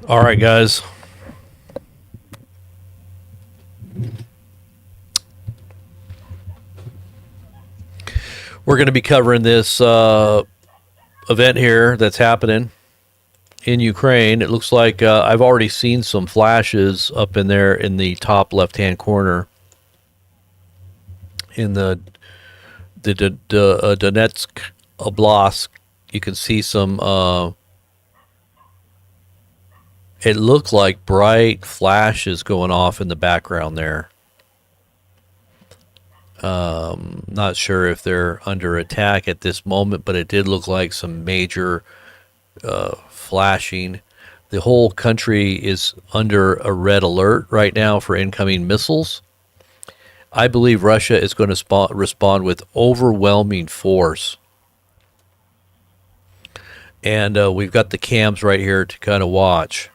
All right, guys. We're going to be covering this event here that's happening in Ukraine. It looks like I've already seen some flashes up in there in the top left-hand corner in the Donetsk Oblast. You can see some. It looked like bright flashes going off in the background there. Not sure if they're under attack at this moment, but it did look like some major flashing. The whole country is under a red alert right now for incoming missiles. I believe Russia is going to respond with overwhelming force. And we've got the cams right here to kind of watch.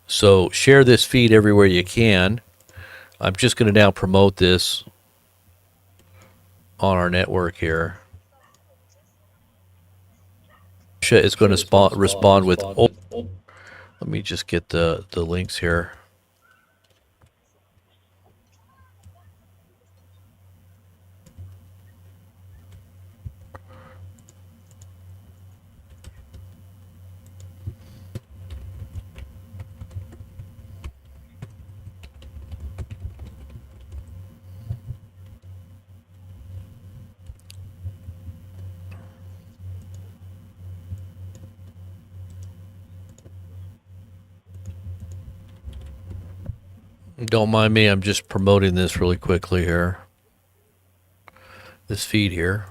So share this feed everywhere you can. I'm just going to now promote this on our network here. Russia is going to respond with. Let me just get the links here. Don't mind me, I'm just promoting this really quickly here. This feed here.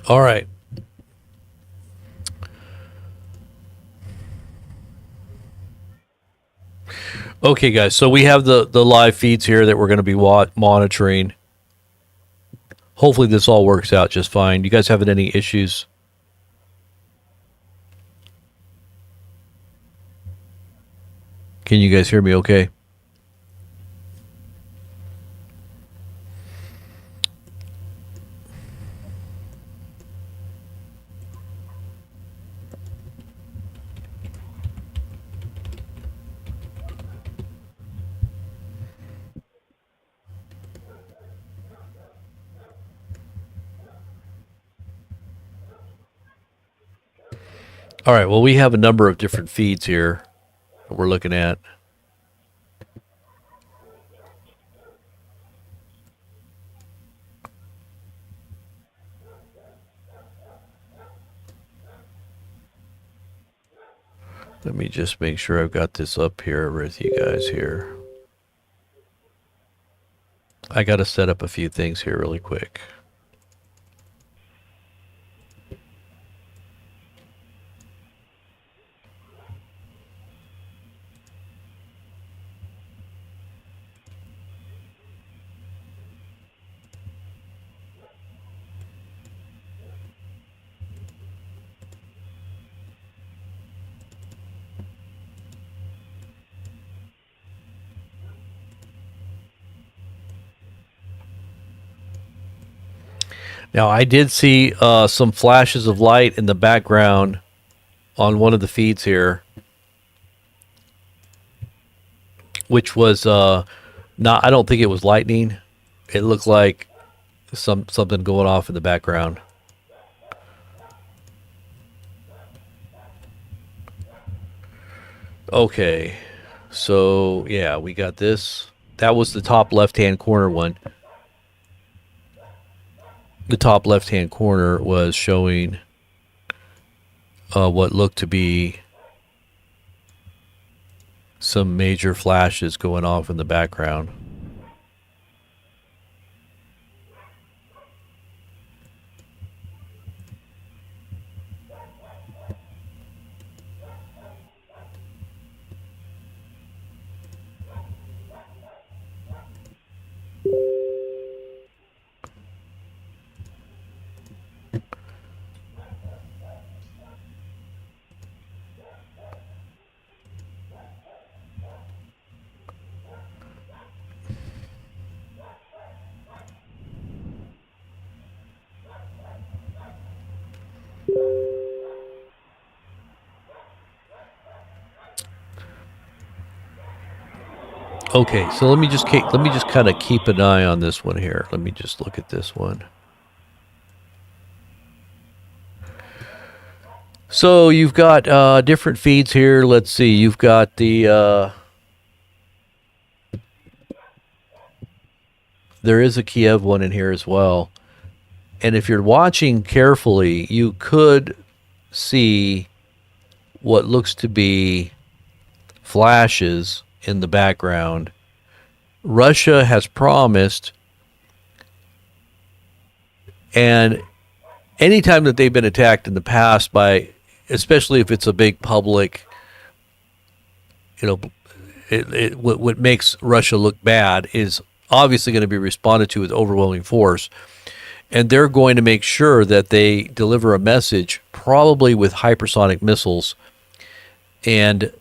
All right. Okay, guys. So we have the live feeds here that we're going to be monitoring. Hopefully, this all works out just fine. You guys having any issues? Can you guys hear me okay? All right. Well, we have a number of different feeds here that we're looking at. Let me just make sure I've got this up here with you guys here. I got to set up a few things here really quick. Now, I did see some flashes of light in the background on one of the feeds here, which was not. I don't think it was lightning. It looked like something going off in the background. Okay, so yeah, we got this. That was the top left-hand corner one. The top left-hand corner was showing what looked to be some major flashes going off in the background. Okay, so let me just kind of keep an eye on this one here. Let me just look at this one. So you've got different feeds here. Let's see. You've got the there is a Kiev one in here as well. And if you're watching carefully, you could see what looks to be flashes in the background. Russia has promised, and anytime that they've been attacked in the past by, especially if it's a big public, what makes Russia look bad is obviously going to be responded to with overwhelming force. And they're going to make sure that they deliver a message, probably with hypersonic missiles, and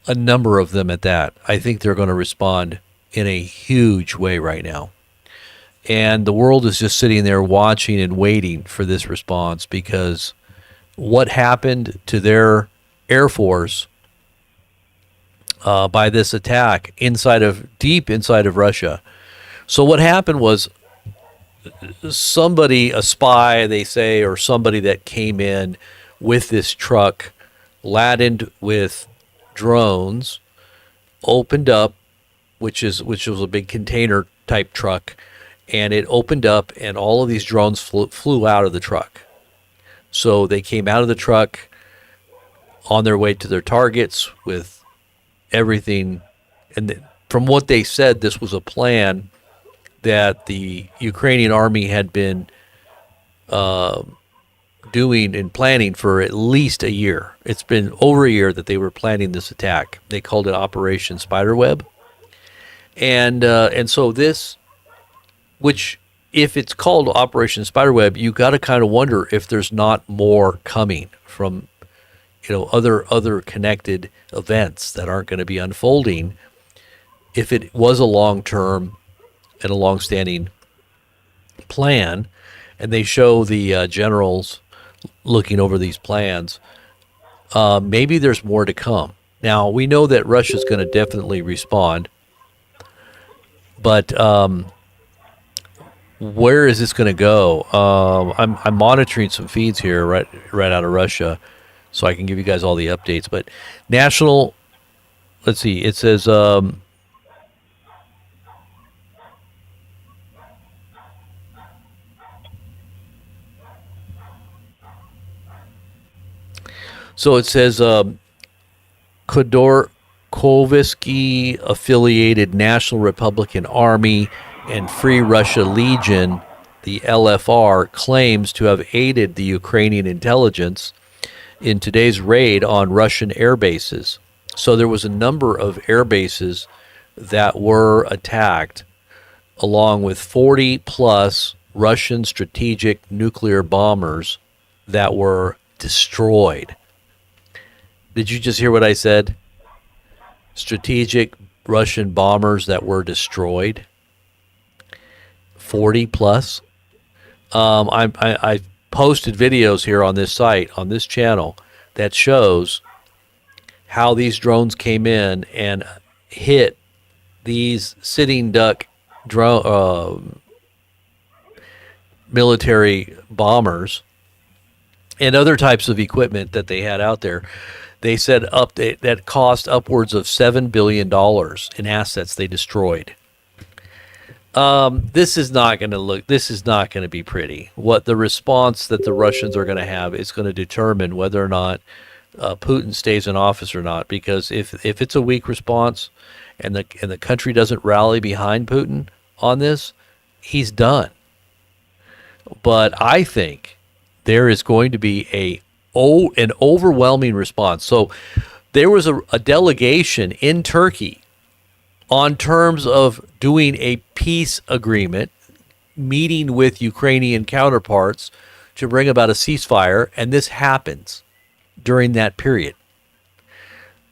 a number of them at that. I think they're going to respond in a huge way right now. And the world is just sitting there watching and waiting for this response, because what happened to their Air Force by this attack deep inside of Russia. So what happened was somebody, a spy, they say, or somebody that came in with this truck, laden with drones, opened up, which was a big container type truck, and it opened up, and all of these drones flew out of the truck. So they came out of the truck on their way to their targets with everything. And from what they said, this was a plan that the Ukrainian army had been doing and planning for at least a year. It's been over a year that they were planning this attack. They called it Operation Spiderweb. And so this, which if it's called Operation Spiderweb, you got to kind of wonder if there's not more coming from, other connected events that aren't going to be unfolding. If it was a long-term and a long-standing plan, and they show the generals looking over these plans, maybe there's more to come. Now, we know that Russia's going to definitely respond, but where is this going to go? I'm monitoring some feeds here right out of Russia, so I can give you guys all the updates. But let's see, it says Khodorkovsky affiliated National Republican Army and Free Russia Legion, the LFR, claims to have aided the Ukrainian intelligence in today's raid on Russian air bases. So there was a number of air bases that were attacked, along with 40 plus Russian strategic nuclear bombers that were destroyed. Did you just hear what I said? Strategic Russian bombers that were destroyed. 40 plus. I posted videos here on this site, on this channel, that shows how these drones came in and hit these sitting duck drone military bombers and other types of equipment that they had out there. They said that cost upwards of $7 billion in assets they destroyed. This is not going to look. This is not going to be pretty. What the response that the Russians are going to have is going to determine whether or not Putin stays in office or not. Because if it's a weak response, and the country doesn't rally behind Putin on this, he's done. But I think there is going to be an overwhelming response. So there was a delegation in Turkey on terms of doing a peace agreement, meeting with Ukrainian counterparts to bring about a ceasefire, and this happens during that period.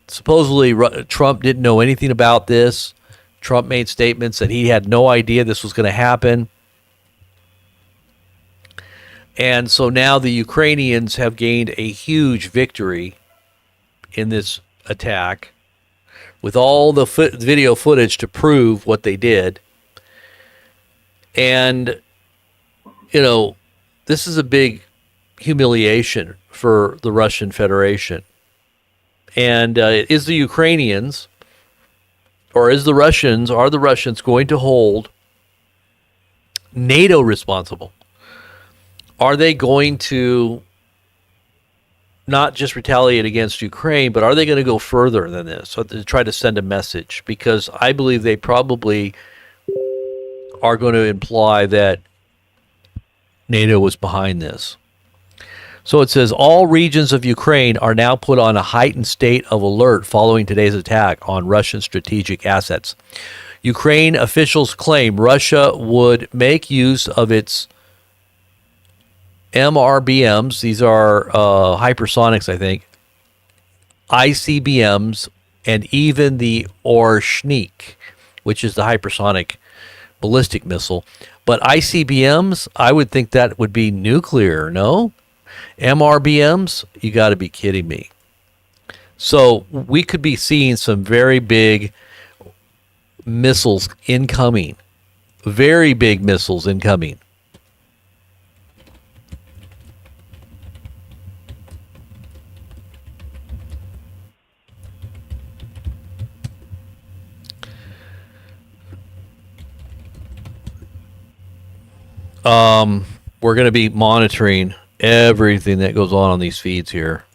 Supposedly, Trump didn't know anything about this. Trump made statements that he had no idea this was going to happen. And so now the Ukrainians have gained a huge victory in this attack with all the video footage to prove what they did. And, this is a big humiliation for the Russian Federation. And is the Ukrainians, or are the Russians going to hold NATO responsible? Are they going to not just retaliate against Ukraine, but are they going to go further than this? So to try to send a message, because I believe they probably are going to imply that NATO was behind this. So it says all regions of Ukraine are now put on a heightened state of alert following today's attack on Russian strategic assets. Ukraine officials claim Russia would make use of its MRBMs, these are hypersonics, I think, ICBMs, and even the Orshnik, which is the hypersonic ballistic missile. But ICBMs, I would think that would be nuclear, no? MRBMs, you got to be kidding me. So we could be seeing some very big missiles incoming. Very big missiles incoming. We're going to be monitoring everything that goes on these feeds here.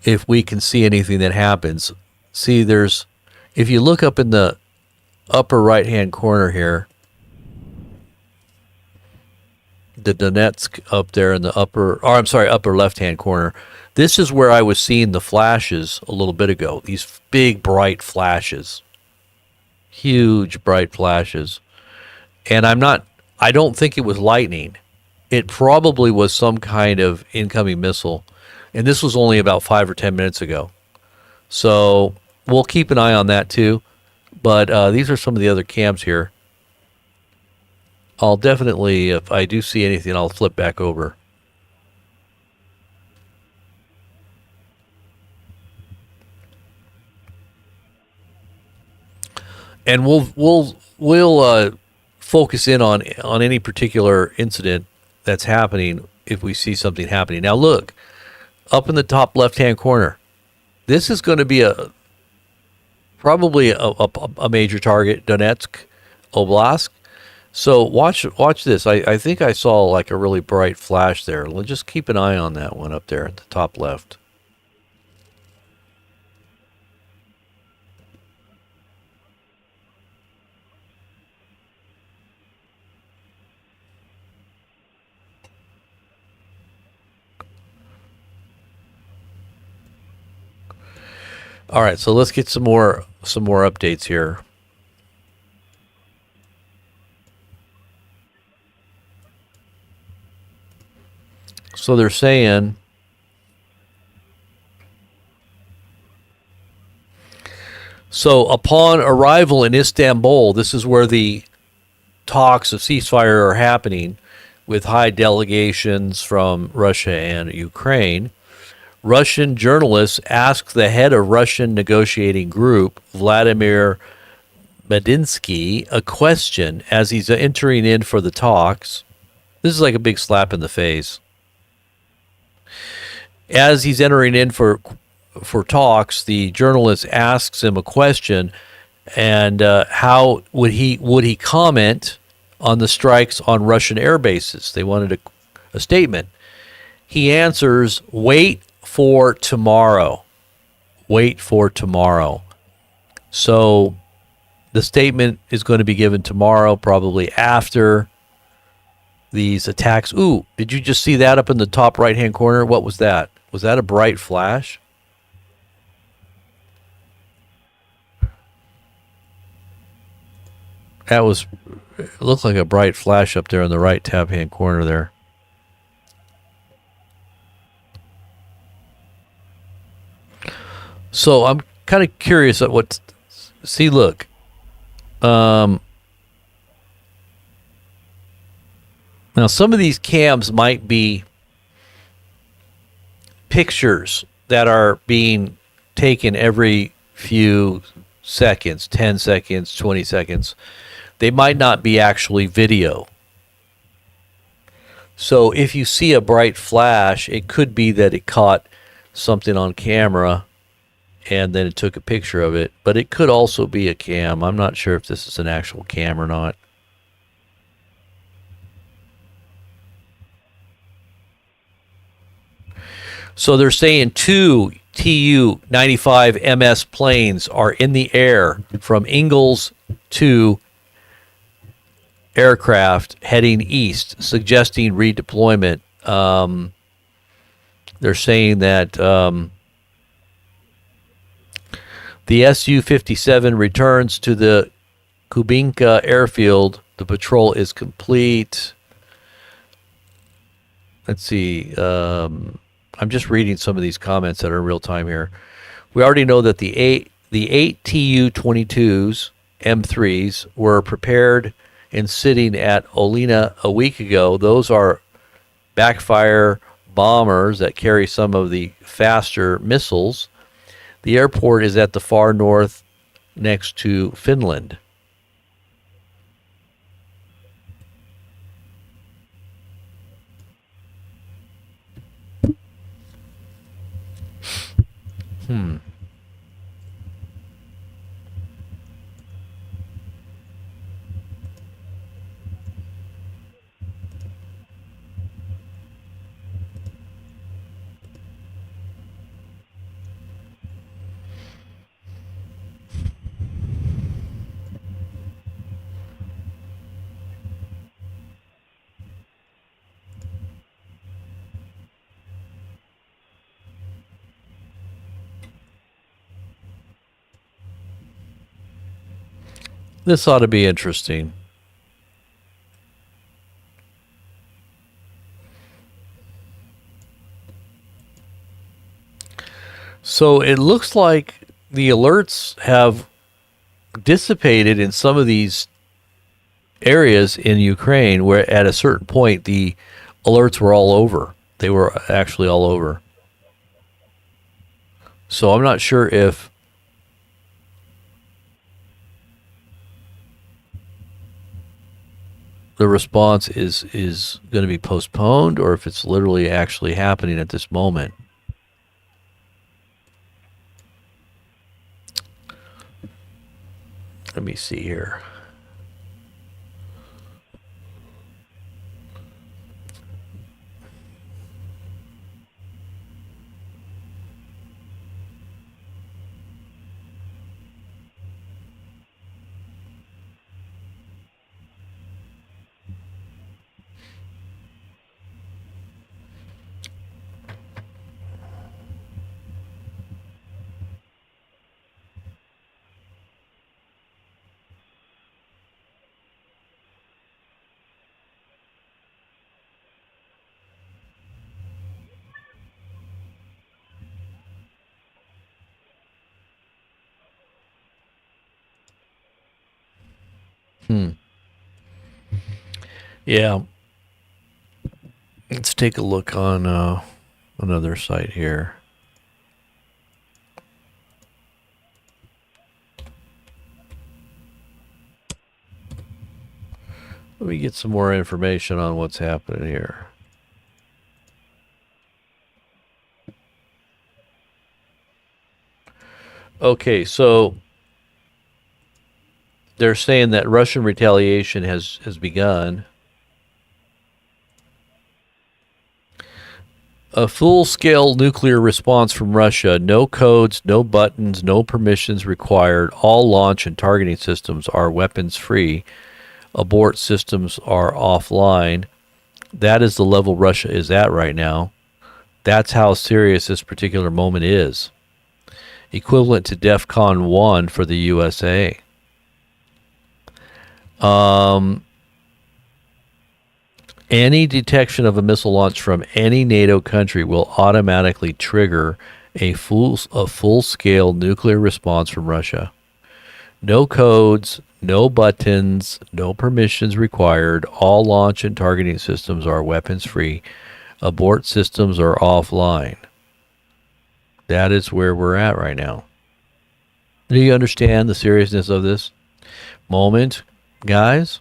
If we can see anything that happens. See, if you look up in the upper right-hand corner here, the Donetsk up there in the upper left-hand corner, this is where I was seeing the flashes a little bit ago. These big, bright flashes. Huge, bright flashes. And I don't think it was lightning. It probably was some kind of incoming missile. And this was only about 5 or 10 minutes ago. So we'll keep an eye on that too. But these are some of the other cams here. I'll definitely, if I do see anything, I'll flip back over. And we'll focus in on any particular incident that's happening if we see something happening. Now look, up in the top left-hand corner, this is going to be probably a major target, Donetsk Oblast. So watch this. I think I saw like a really bright flash there. Let's just keep an eye on that one up there at the top left. All right, so let's get some more updates here. So they're saying upon arrival in Istanbul, this is where the talks of ceasefire are happening with high delegations from Russia and Ukraine. Russian journalists asked the head of Russian negotiating group, Vladimir Medinsky, a question as he's entering in for the talks. This is like a big slap in the face. As he's entering in for talks, the journalist asks him a question, and how would he comment on the strikes on Russian air bases? They wanted a statement. He answers, "Wait for tomorrow. Wait for tomorrow." So the statement is going to be given tomorrow, probably after these attacks. Ooh, did you just see that up in the top right-hand corner? What was that? Was that a bright flash? That was, it looked like a bright flash up there in the right tab-hand corner there. So I'm kind of curious at what. See, look. Now, some of these cams might be pictures that are being taken every few seconds, 10 seconds, 20 seconds. They might not be actually video. So if you see a bright flash, it could be that it caught something on camera and then it took a picture of it. But it could also be a cam. I'm not sure if this is an actual cam or not. So they're saying 2 Tu-95 MS planes are in the air from Ingalls to aircraft heading east, suggesting redeployment. They're saying that the Su-57 returns to the Kubinka airfield. The patrol is complete. Let's see. I'm just reading some of these comments that are in real time here. We already know that the eight Tu-22s, M3s, were prepared and sitting at Olena a week ago. Those are backfire bombers that carry some of the faster missiles. The airport is at the far north next to Finland. This ought to be interesting. So it looks like the alerts have dissipated in some of these areas in Ukraine where at a certain point the alerts were all over. They were actually all over. So I'm not sure if the response is going to be postponed or if it's literally actually happening at this moment. Let me see here. Hmm. Yeah. Let's take a look on another site here. Let me get some more information on what's happening here. Okay, so they're saying that Russian retaliation has begun. A full-scale nuclear response from Russia. No codes, no buttons, no permissions required. All launch and targeting systems are weapons-free. Abort systems are offline. That is the level Russia is at right now. That's how serious this particular moment is. Equivalent to DEFCON 1 for the USA. Any detection of a missile launch from any NATO country will automatically trigger a full-scale nuclear response from Russia. No codes, no buttons, no permissions required. All launch and targeting systems are weapons-free. Abort systems are offline. That is where we're at right now. Do you understand the seriousness of this moment, guys?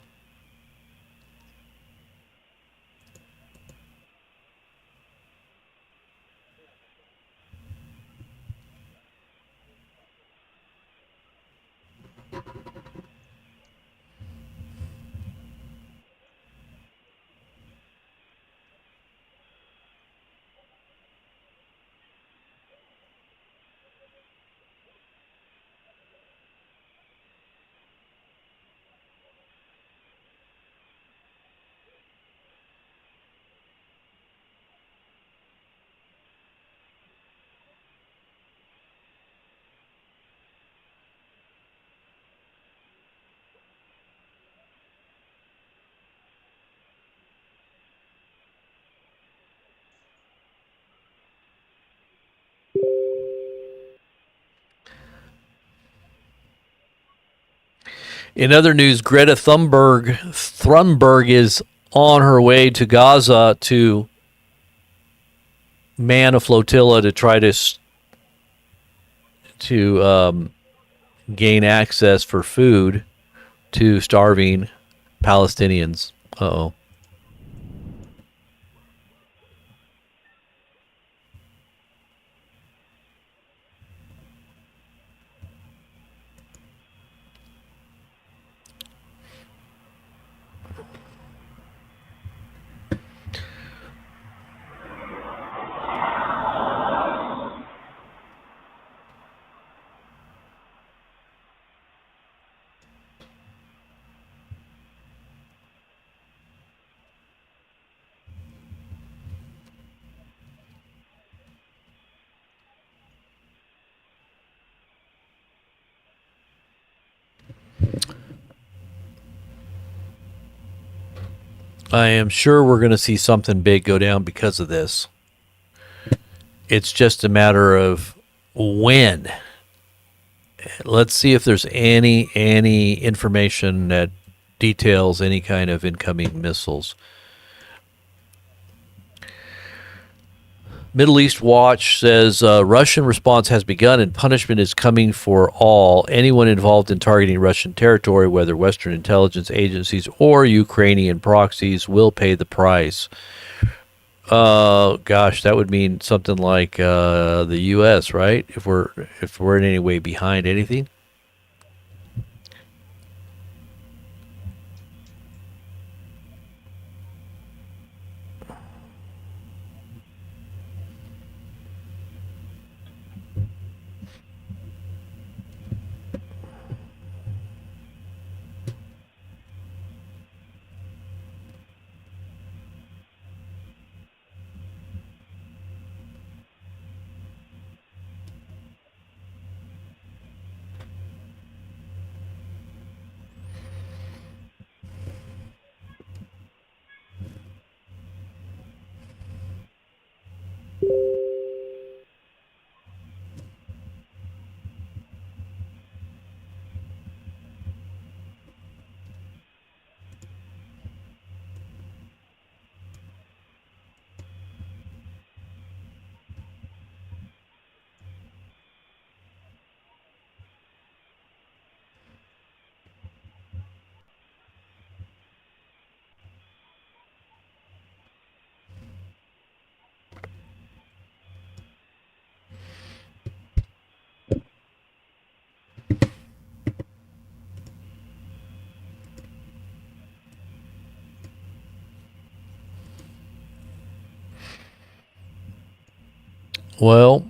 In other news, Greta Thunberg is on her way to Gaza to man a flotilla to try to gain access for food to starving Palestinians. Uh-oh. I am sure we're going to see something big go down because of this. It's just a matter of when. Let's see if there's any information that details any kind of incoming missiles. Middle East Watch says Russian response has begun and punishment is coming for all. Anyone involved in targeting Russian territory, whether Western intelligence agencies or Ukrainian proxies, will pay the price. Gosh, that would mean something like the U.S., right? If we're in any way behind anything. Well,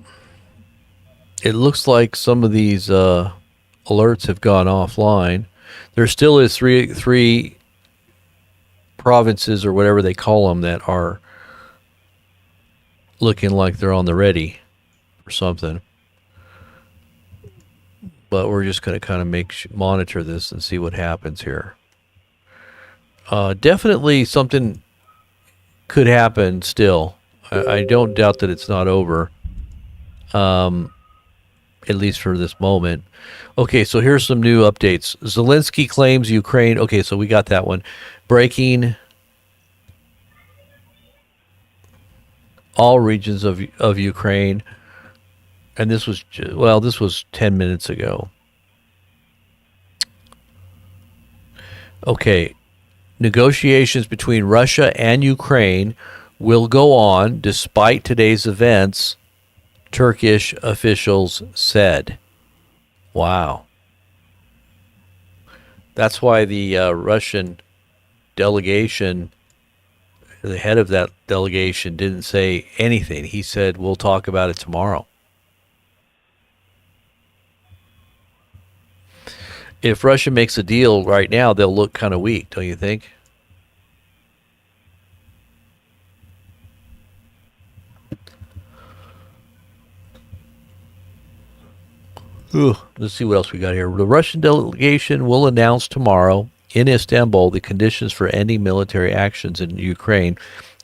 it looks like some of these alerts have gone offline. There still is three provinces or whatever they call them that are looking like they're on the ready for something. But we're just going to kind of monitor this and see what happens here. Definitely something could happen still. I don't doubt that it's not over, at least for this moment. Okay, so here's some new updates. Zelensky claims Ukraine. Okay, so we got that one. Breaking all regions of Ukraine. And this was 10 minutes ago. Okay, negotiations between Russia and Ukraine will go on despite today's events, Turkish officials said. Wow. That's why the Russian delegation, the head of that delegation, didn't say anything. He said, we'll talk about it tomorrow. If Russia makes a deal right now, they'll look kind of weak, don't you think? Ugh. Let's see what else we got here. The Russian delegation will announce tomorrow in Istanbul the conditions for ending military actions in Ukraine.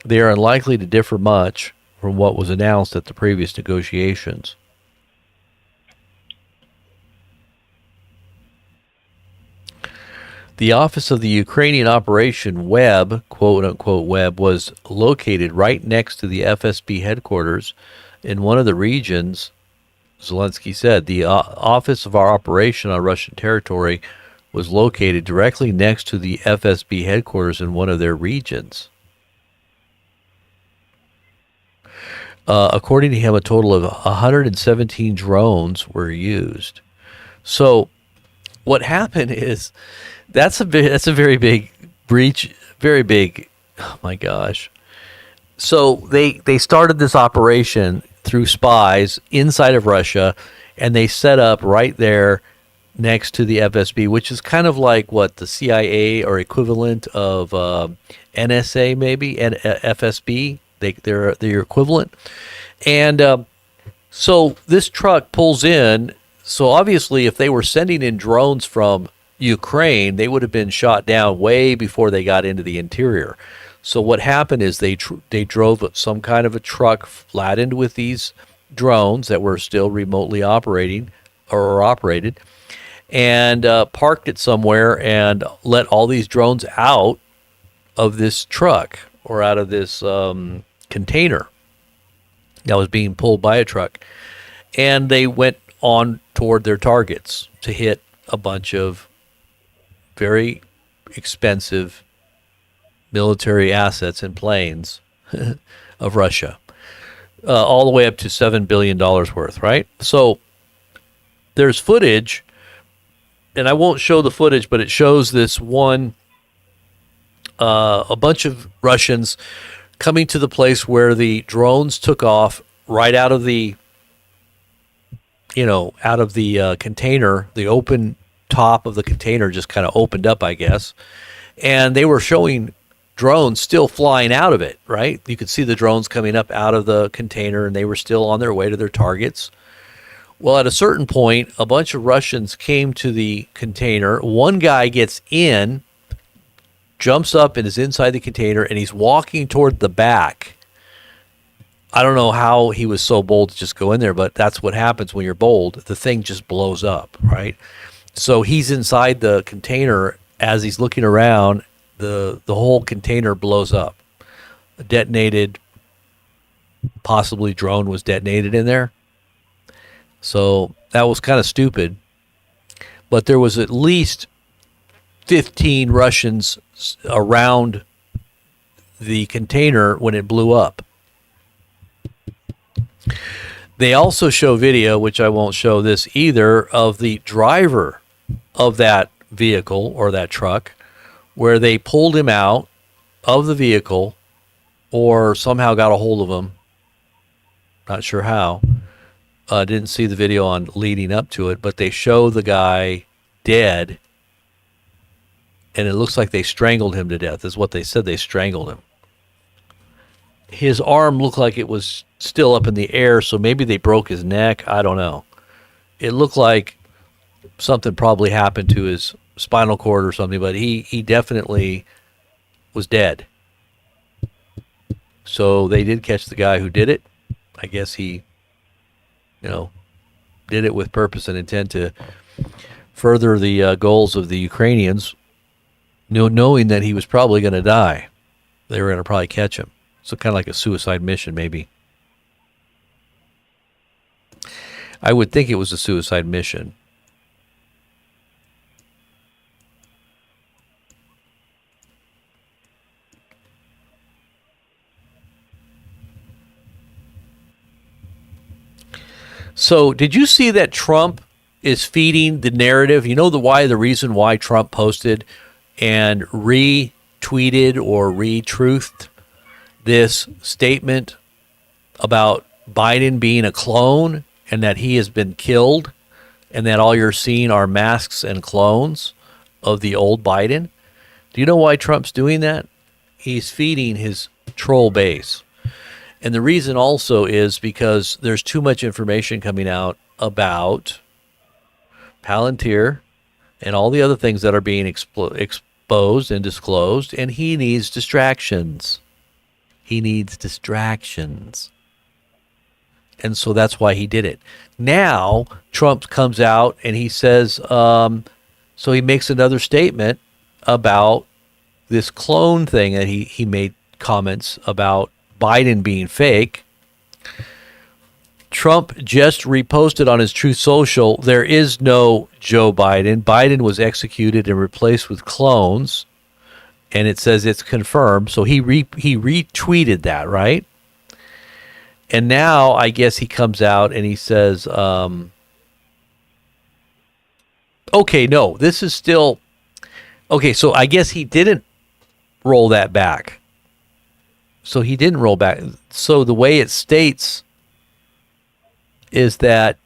They are unlikely to differ much from what was announced at the previous negotiations. The office of the Ukrainian Operation Web, quote unquote Web, was located right next to the FSB headquarters in one of the regions. Zelensky said the office of our operation on Russian territory was located directly next to the FSB headquarters in one of their regions. According to him, a total of 117 drones were used. So what happened is that's a very big breach, very big. Oh my gosh. So they started this operation through spies inside of Russia, and they set up right there next to the FSB, which is kind of like what the CIA or equivalent of NSA, maybe, and FSB. They're equivalent. And so this truck pulls in. So obviously, if they were sending in drones from Ukraine, they would have been shot down way before they got into the interior. So what happened is they drove some kind of a truck laden with these drones that were still remotely operating or operated, and parked it somewhere and let all these drones out of this truck or out of this container that was being pulled by a truck. And they went on toward their targets to hit a bunch of very expensive military assets and planes of Russia, all the way up to $7 billion worth, right? So there's footage, and I won't show the footage, but it shows this one, a bunch of Russians coming to the place where the drones took off right out of the, container. The open top of the container just kind of opened up, I guess. And they were showing drones still flying out of it, right? You could see the drones coming up out of the container, and they were still on their way to their targets. Well, at a certain point, a bunch of Russians came to the container. One guy gets in, jumps up, and is inside the container, and he's walking toward the back. I don't know how he was so bold to just go in there, but that's what happens when you're bold. The thing just blows up, right? So he's inside the container. As he's looking around, the whole container blows up. Detonated, possibly drone was detonated in there. So that was kind of stupid. But there was at least 15 Russians around the container when it blew up. They also show video, which I won't show this either, of the driver of that vehicle or that truck, where they pulled him out of the vehicle or somehow got a hold of him Not sure how. Didn't see the video on leading up to it, but they show the guy dead, and it looks like they strangled him to death, is what they said. They strangled him. His arm looked like it was still up in the air, so maybe they broke his neck. I don't know. It looked like something probably happened to his spinal cord or something, but he definitely was dead. So they did catch the guy who did it. I guess he, did it with purpose and intent to further the goals of the Ukrainians, knowing that he was probably going to die. They were going to probably catch him. So kind of like a suicide mission, maybe. I would think it was a suicide mission. So did you see that Trump is feeding the narrative? You know the reason why Trump posted and retweeted or retruthed this statement about Biden being a clone and that he has been killed and that all you're seeing are masks and clones of the old Biden? Do you know why Trump's doing that? He's feeding his troll base. And the reason also is because there's too much information coming out about Palantir and all the other things that are being exposed and disclosed, and he needs distractions. He needs distractions. And so that's why he did it. Now, Trump comes out and he says, so he makes another statement about this clone thing that he made comments about Biden being fake. Trump just reposted on his Truth Social, there is no Joe Biden. Biden was executed and replaced with clones. And it says it's confirmed. So he retweeted that, right? And now I guess he comes out and he says, okay, no, this is still... Okay, so I guess he didn't roll that back. So he didn't roll back. So the way it states is that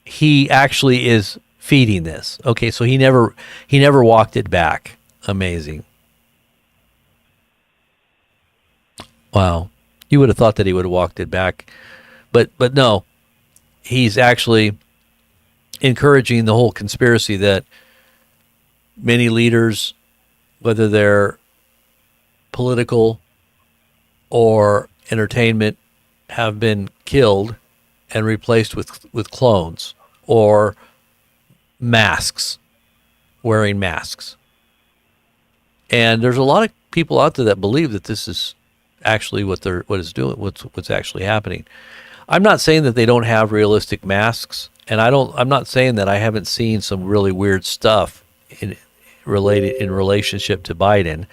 he actually is feeding this. Okay, so he never walked it back. Amazing. Wow. You would have thought that he would have walked it back. But no. He's actually encouraging the whole conspiracy that many leaders, whether they're political or entertainment, have been killed and replaced with clones or masks, wearing masks. And there's a lot of people out there that believe that this is actually what's actually happening. I'm not saying that they don't have realistic masks, and I'm not saying that I haven't seen some really weird stuff in relationship to Biden.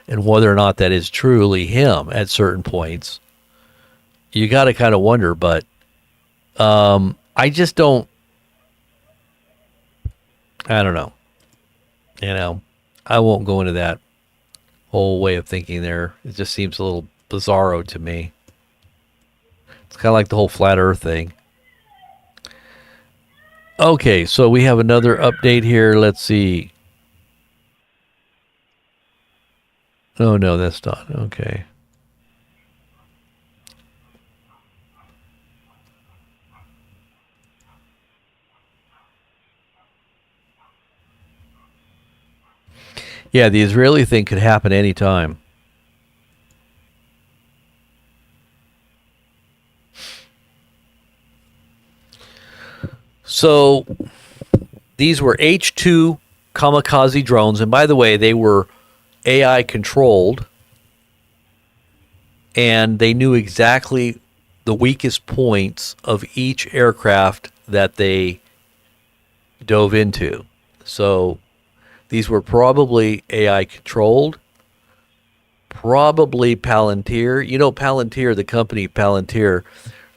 And whether or not that is truly him at certain points, you got to kind of wonder. But I just don't. I don't know. I won't go into that whole way of thinking there. It just seems a little bizarro to me. It's kind of like the whole flat Earth thing. Okay, so we have another update here. Let's see. Oh, no, that's not. Okay. Yeah, the Israeli thing could happen anytime. So these were H-2 kamikaze drones. And by the way, they were AI controlled, and they knew exactly the weakest points of each aircraft that they dove into. So these were probably AI controlled, probably Palantir. You know, Palantir, the company Palantir,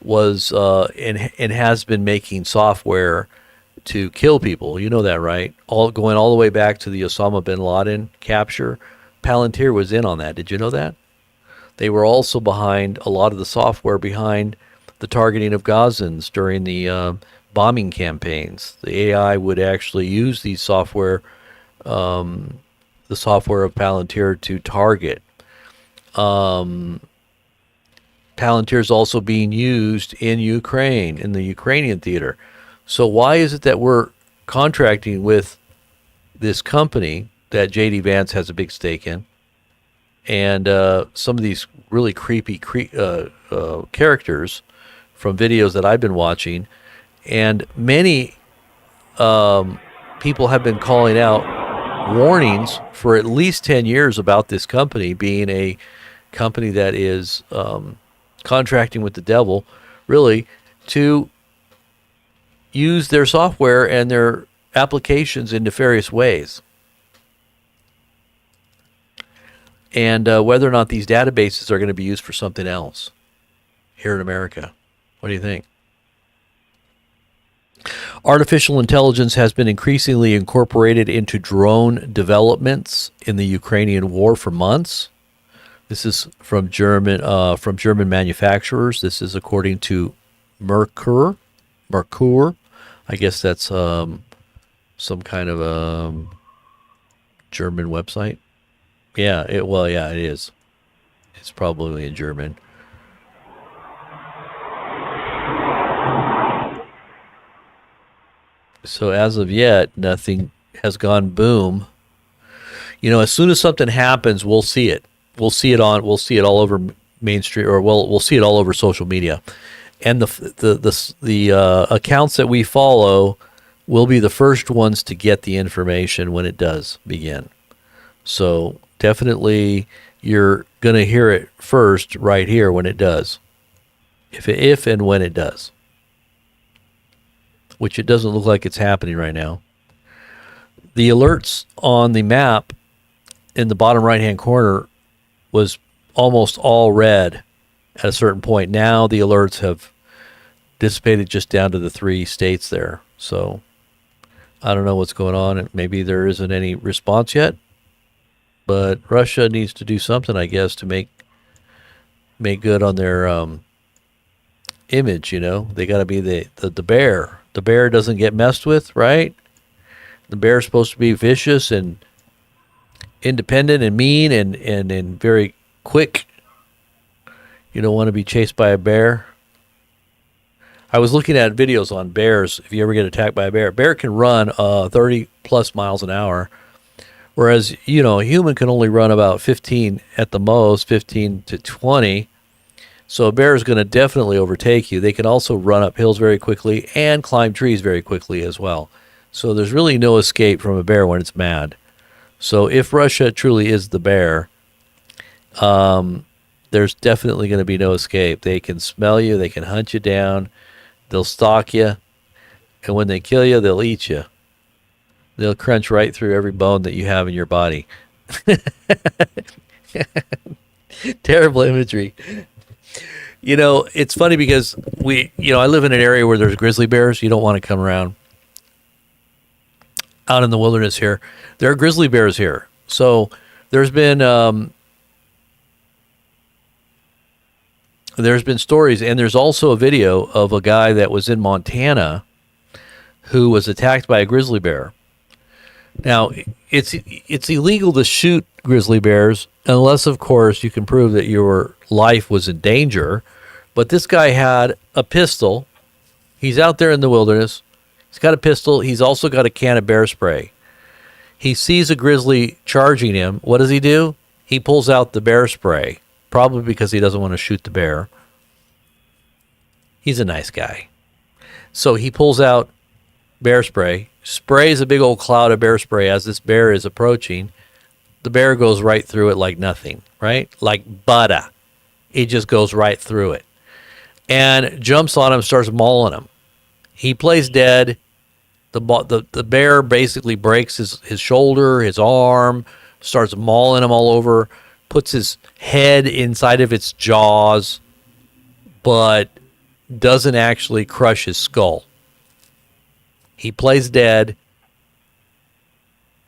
was and has been making software to kill people. You know that, right? Going all the way back to the Osama bin Laden capture. Palantir was in on that. Did you know that? They were also behind a lot of the software behind the targeting of Gazans during the bombing campaigns. The AI would actually use the software of Palantir to target. Palantir is also being used in Ukraine, in the Ukrainian theater. So why is it that we're contracting with this company that J.D. Vance has a big stake in, and some of these really creepy characters from videos that I've been watching, and many people have been calling out warnings for at least 10 years about this company being a company that is contracting with the devil, really, to use their software and their applications in nefarious ways. And whether or not these databases are going to be used for something else here in America. What do you think? Artificial intelligence has been increasingly incorporated into drone developments in the Ukrainian war for months. This is from German manufacturers. This is according to Merkur. I guess that's some kind of German website. Yeah, it is. It's probably in German. So as of yet, nothing has gone boom. As soon as something happens, we'll see it. We'll see it all over Main Street, or we'll see it all over social media. And the accounts that we follow will be the first ones to get the information when it does begin. So definitely you're going to hear it first right here when it does. If and when it does. Which it doesn't look like it's happening right now. The alerts on the map in the bottom right-hand corner was almost all red at a certain point. Now the alerts have dissipated just down to the 3 states there. So I don't know what's going on. Maybe there isn't any response yet. But Russia needs to do something, I guess, to make good on their image. They got to be the bear. The bear doesn't get messed with, right? The bear's supposed to be vicious and independent and mean and very quick. You don't want to be chased by a bear. I was looking at videos on bears. If you ever get attacked by a bear can run 30 plus miles an hour. Whereas, a human can only run about 15 at the most, 15 to 20. So a bear is going to definitely overtake you. They can also run up hills very quickly and climb trees very quickly as well. So there's really no escape from a bear when it's mad. So if Russia truly is the bear, there's definitely going to be no escape. They can smell you. They can hunt you down. They'll stalk you. And when they kill you, they'll eat you. They'll crunch right through every bone that you have in your body. Terrible imagery. It's funny because I live in an area where there's grizzly bears. You don't want to come around out in the wilderness here. There are grizzly bears here. So there's been stories, and there's also a video of a guy that was in Montana who was attacked by a grizzly bear. Now, it's illegal to shoot grizzly bears unless, of course, you can prove that your life was in danger. But this guy had a pistol. He's out there in the wilderness. He's got a pistol. He's also got a can of bear spray. He sees a grizzly charging him. What does he do? He pulls out the bear spray, probably because he doesn't want to shoot the bear. He's a nice guy. So he pulls out bear spray, sprays a big old cloud of bear spray as this bear is approaching. The bear goes right through it like nothing, right? Like butter. It just goes right through it. And jumps on him, starts mauling him. He plays dead. The bear basically breaks his shoulder, his arm, starts mauling him all over, puts his head inside of its jaws, but doesn't actually crush his skull. He plays dead.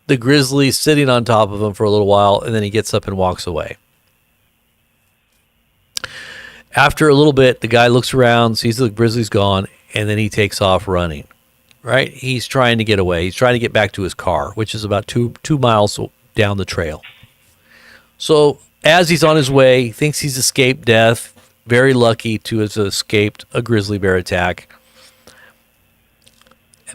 The grizzly's sitting on top of him for a little while, and then he gets up and walks away. After a little bit, the guy looks around, sees the grizzly's gone, and then he takes off running. Right? He's trying to get away. He's trying to get back to his car, which is about two miles down the trail. So as he's on his way, he thinks he's escaped death. Very lucky to have escaped a grizzly bear attack.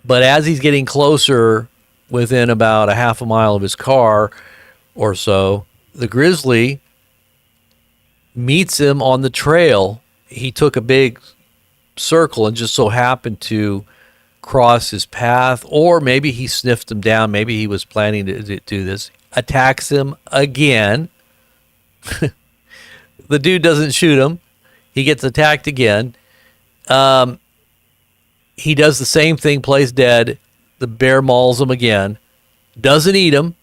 But as he's getting closer, within about a half a mile of his car or so, the grizzly meets him on the trail. He took a big circle and just so happened to cross his path, or maybe he sniffed him down. Maybe he was planning to do this. Attacks him again. The dude doesn't shoot him. He gets attacked again. He does the same thing, plays dead. The bear mauls him again. Doesn't eat him,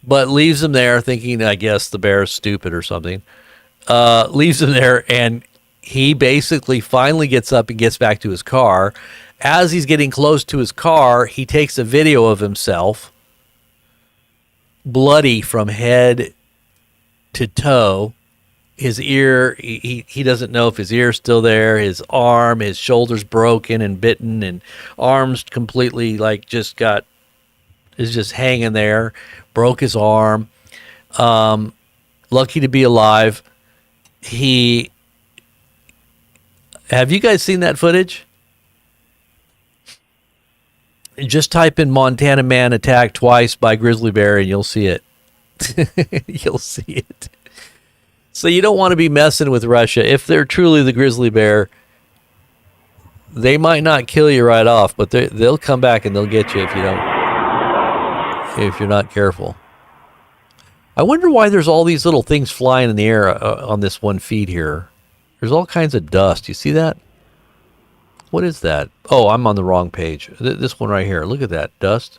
but leaves him there thinking, I guess, the bear's stupid or something. Leaves him there, and he basically finally gets up and gets back to his car. As he's getting close to his car, he takes a video of himself, bloody from head to toe. His ear, he doesn't know if his ear's still there. His arm, his shoulder's broken and bitten, and arms completely is just hanging there. Broke his arm. Lucky to be alive. Have you guys seen that footage? Just type in Montana man attacked twice by grizzly bear and you'll see it. You'll see it. So you don't want to be messing with Russia. If they're truly the grizzly bear, they might not kill you right off, but they'll come back and they'll get you if you're not careful. I wonder why there's all these little things flying in the air on this one feed here. There's all kinds of dust. You see that? What is that? Oh, I'm on the wrong page. This one right here. Look at that. Dust.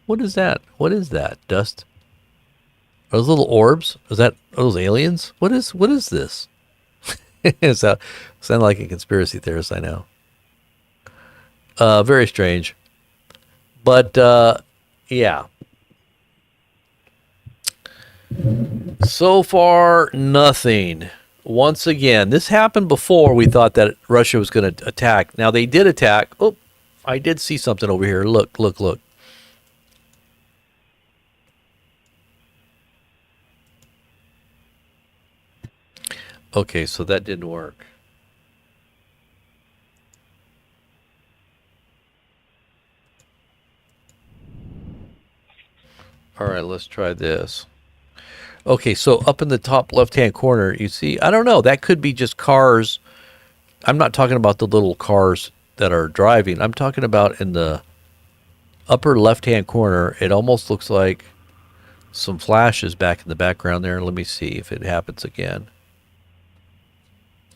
What is that? What is that? Dust. Are those little orbs? Are those aliens? What is this? Sound like a conspiracy theorist, I know. Very strange. But, yeah. So far, nothing. Once again, this happened before we thought that Russia was going to attack. Now, they did attack. Oh, I did see something over here. Look. Okay, so that didn't work. All right, let's try this. Okay, so up in the top left-hand corner, you see, I don't know, that could be just cars. I'm not talking about the little cars that are driving. I'm talking about in the upper left-hand corner, it almost looks like some flashes back in the background there. Let me see if it happens again.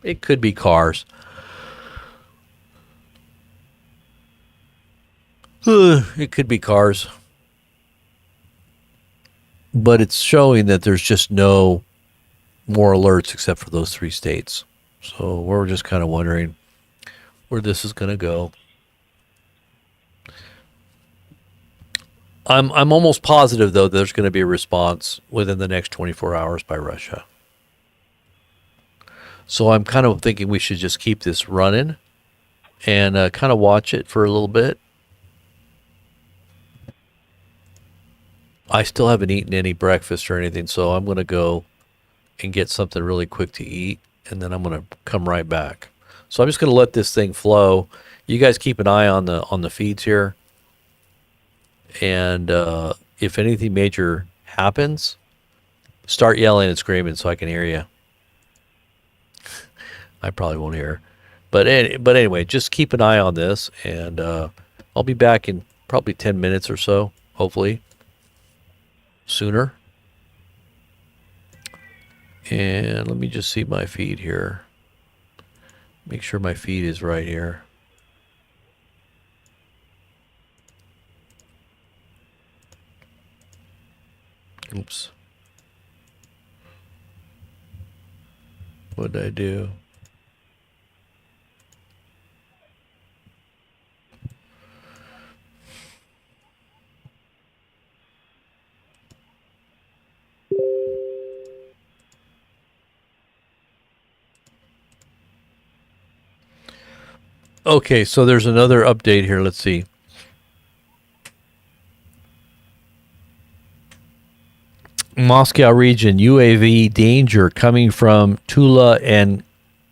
It could be cars. It could be cars. But it's showing that there's just no more alerts except for those 3 states. So we're just kind of wondering where this is going to go. I'm almost positive, though, there's going to be a response within the next 24 hours by Russia. So I'm kind of thinking we should just keep this running and kind of watch it for a little bit. I still haven't eaten any breakfast or anything, so I'm going to go and get something really quick to eat, and then I'm going to come right back. So I'm just going to let this thing flow. You guys keep an eye on the feeds here, and if anything major happens, start yelling and screaming so I can hear you. I probably won't hear, but anyway, just keep an eye on this, and I'll be back in probably 10 minutes or so, hopefully. Sooner. And let me just see my feed here. Make sure my feed is right here. Oops. What did I do? Okay, so there's another update here. Let's see. Moscow region UAV danger coming from Tula and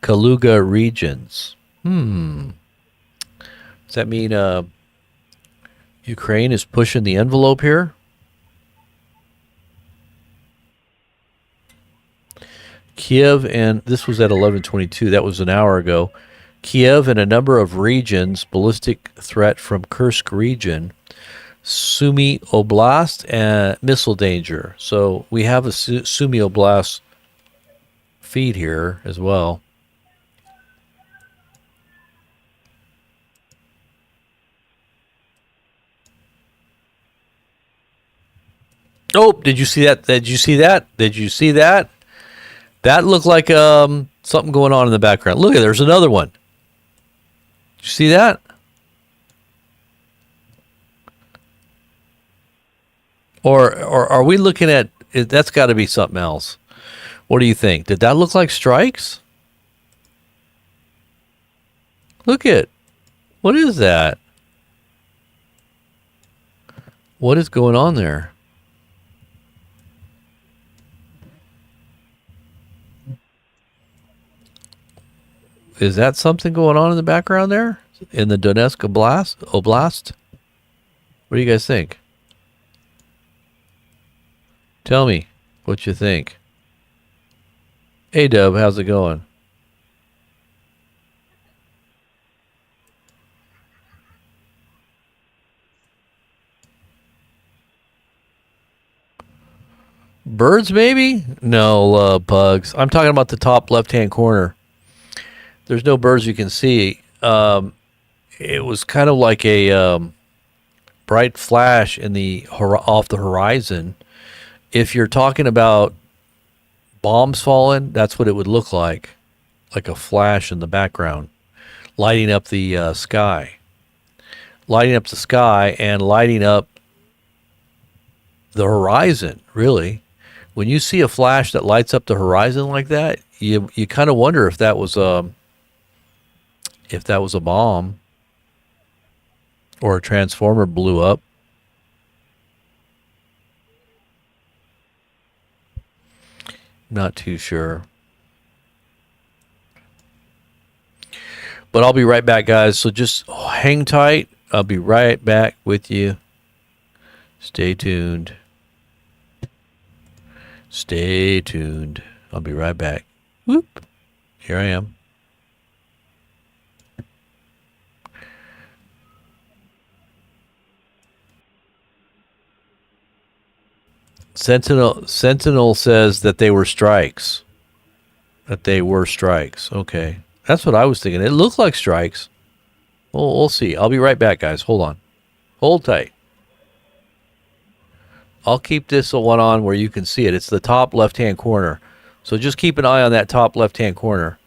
Kaluga regions. Does that mean Ukraine is pushing the envelope here? Kiev, and this was at 11:22. That was an hour ago. Kiev and a number of regions, ballistic threat from Kursk region, Sumy Oblast, and missile danger. So we have a Sumy Oblast feed here as well. Oh, did you see that? Did you see that? Did you see that? That looked like something going on in the background. Look at there's another one. Did you see that? Or are we looking at that's got to be something else? What do you think? Did that look like strikes? Look at what is that? What is going on there? Is that something going on in the background there in the Donetsk Oblast? Oblast? What do you guys think? Tell me what you think. Hey Dub, how's it going? Birds, maybe? No, bugs. I'm talking about the top left-hand corner. There's no birds you can see. It was kind of like a bright flash in the off the horizon. If you're talking about bombs falling, that's what it would look like a flash in the background, lighting up the sky, lighting up the sky, and lighting up the horizon. Really, when you see a flash that lights up the horizon like that, you kind of wonder if that was a bomb or a transformer blew up. Not too sure. But I'll be right back, guys. So just hang tight. I'll be right back with you. Stay tuned. Stay tuned. I'll be right back. Whoop. Here I am. Sentinel says that they were strikes. That they were strikes. Okay. That's what I was thinking. It looked like strikes. Well, we'll see. I'll be right back, guys. Hold on. Hold tight. I'll keep this one on where you can see it. It's the top left-hand corner. So just keep an eye on that top left-hand corner.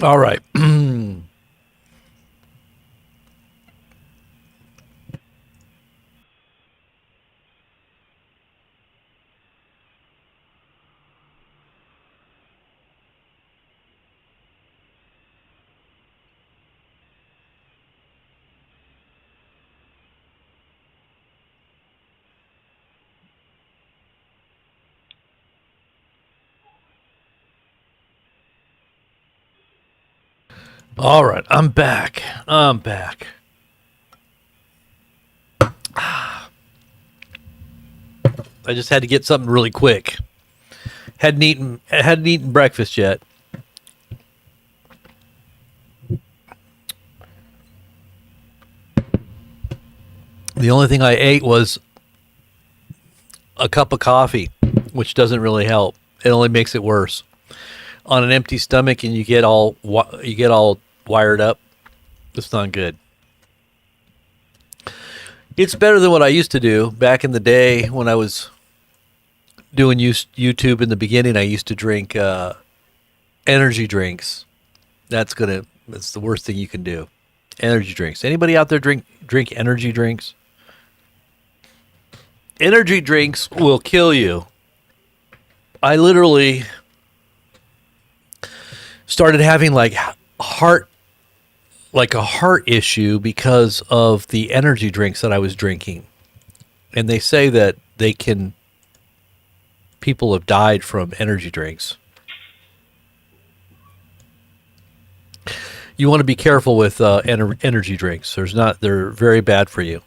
All right. All right. I'm back. I'm back. I just had to get something really quick. Hadn't eaten breakfast yet. The only thing I ate was a cup of coffee, which doesn't really help. It only makes it worse. On an empty stomach, and you get all wired up. It's not good. It's better than what I used to do back in the day when I was doing YouTube in the beginning. I used to drink energy drinks. That's the worst thing you can do. Energy drinks. Anybody out there drink energy drinks? Energy drinks will kill you. I literally started having heart like a heart issue because of the energy drinks that I was drinking. And they say that people have died from energy drinks. You want to be careful with energy drinks. They're very bad for you.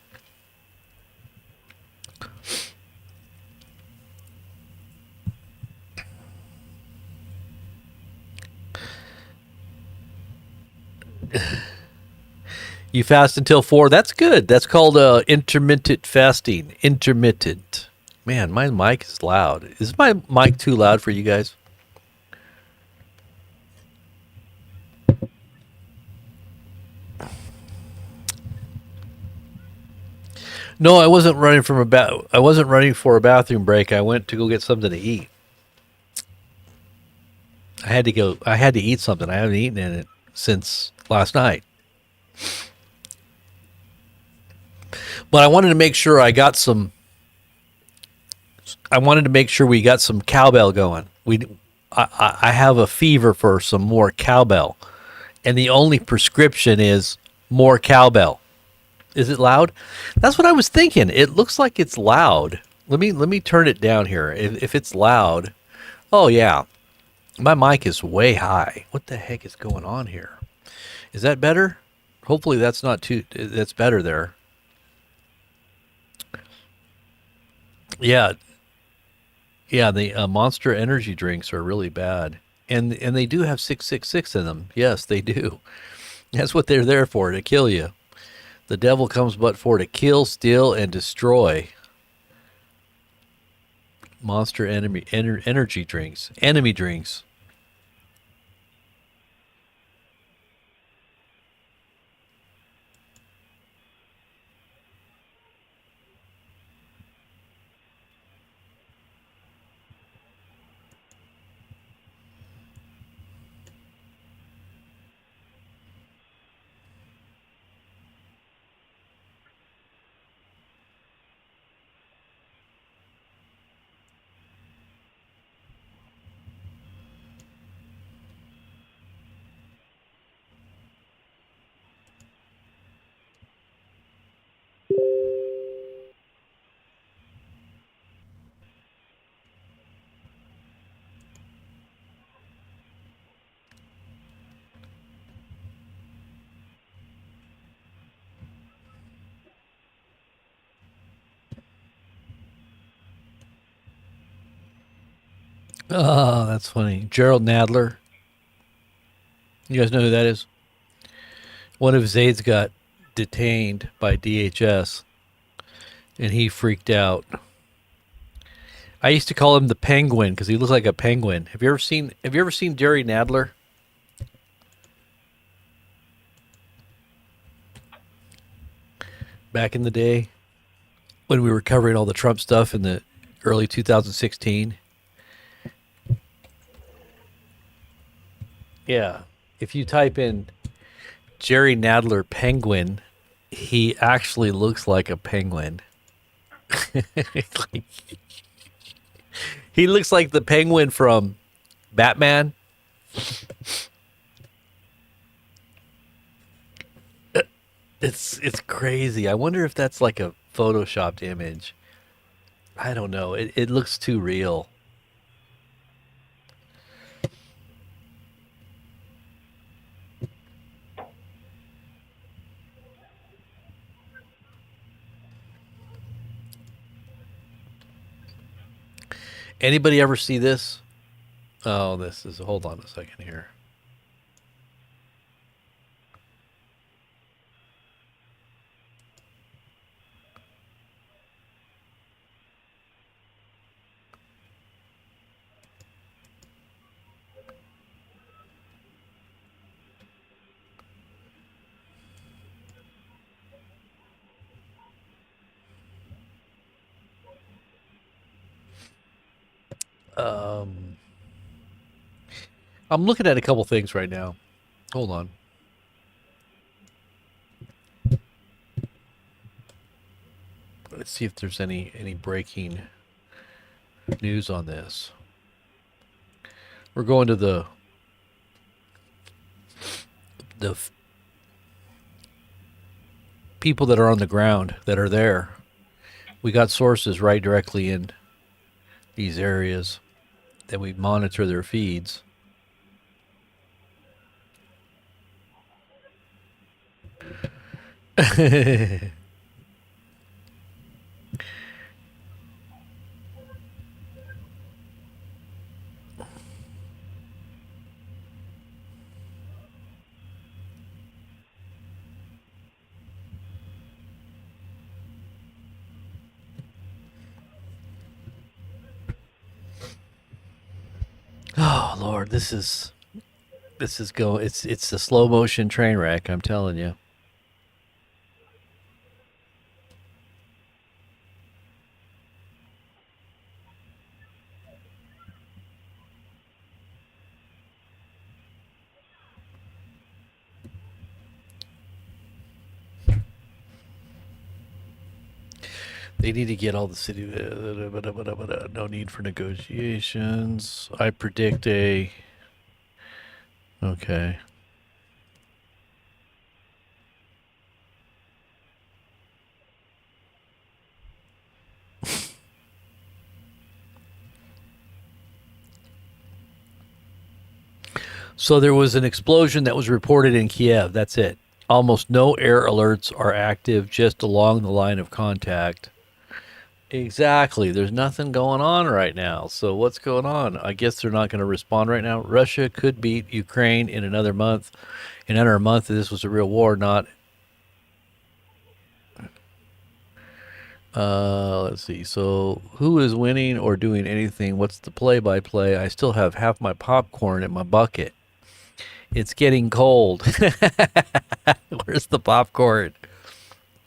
You fast until 4. That's good. That's called intermittent fasting. Intermittent. Man, my mic is loud. Is my mic too loud for you guys? No, I wasn't running I wasn't running for a bathroom break. I went to go get something to eat. I had to go. I had to eat something. I haven't eaten in it since last night. But I wanted to make sure I got some. I wanted to make sure we got some cowbell going. I have a fever for some more cowbell, and the only prescription is more cowbell. Is it loud? That's what I was thinking. It looks like it's loud. Let me turn it down here. If it's loud, oh yeah, my mic is way high. What the heck is going on here? Is that better? Hopefully that's not too. That's better there. Yeah, yeah. The Monster Energy drinks are really bad, and they do have 666 in them. Yes, they do. That's what they're there for, to kill you. The devil comes but for to kill, steal, and destroy. Monster energy drinks, enemy drinks. Oh, that's funny. Gerald Nadler. You guys know who that is? One of his aides got detained by DHS, and he freaked out. I used to call him the Penguin because he looks like a penguin. Have you ever seen Jerry Nadler back in the day when we were covering all the Trump stuff in the early 2016? Yeah. If you type in Jerry Nadler penguin, he actually looks like a penguin. He looks like the penguin from Batman. It's crazy. I wonder if that's like a photoshopped image. I don't know. It looks too real. Anybody ever see this? Oh, this is. Hold on a second here. Um, I'm looking at a couple things right now. Hold on. Let's see if there's any breaking news on this. We're going to the people that are on the ground that are there. We got sources right directly in these areas that we monitor their feeds. Oh Lord, this is go. It's a slow motion train wreck. I'm telling you. They need to get all the city. No need for negotiations. I predict a. Okay. So there was an explosion that was reported in Kiev. That's it. Almost no air alerts are active just along the line of contact. Exactly. There's nothing going on right now. So what's going on? I guess they're not going to respond right now. Russia could beat Ukraine in another month. In under a month, this was a real war, not. Let's see. So who is winning or doing anything? What's the play-by-play? I still have half my popcorn in my bucket. It's getting cold. Where's the popcorn?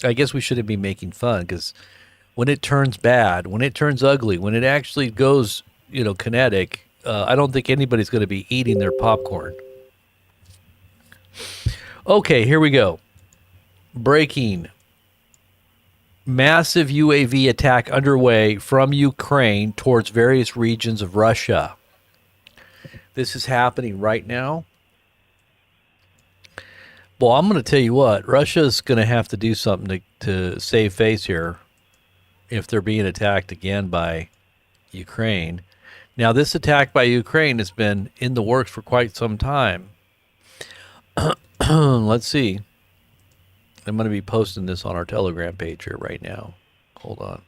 I guess we shouldn't be making fun because when it turns bad, when it turns ugly, when it actually goes, kinetic, I don't think anybody's going to be eating their popcorn. Okay, here we go. Breaking. Massive UAV attack underway from Ukraine towards various regions of Russia. This is happening right now. Well, I'm going to tell you what, Russia's going to have to do something to save face here if they're being attacked again by Ukraine. Now, this attack by Ukraine has been in the works for quite some time. Let's see. I'm going to be posting this on our Telegram page here right now. Hold on.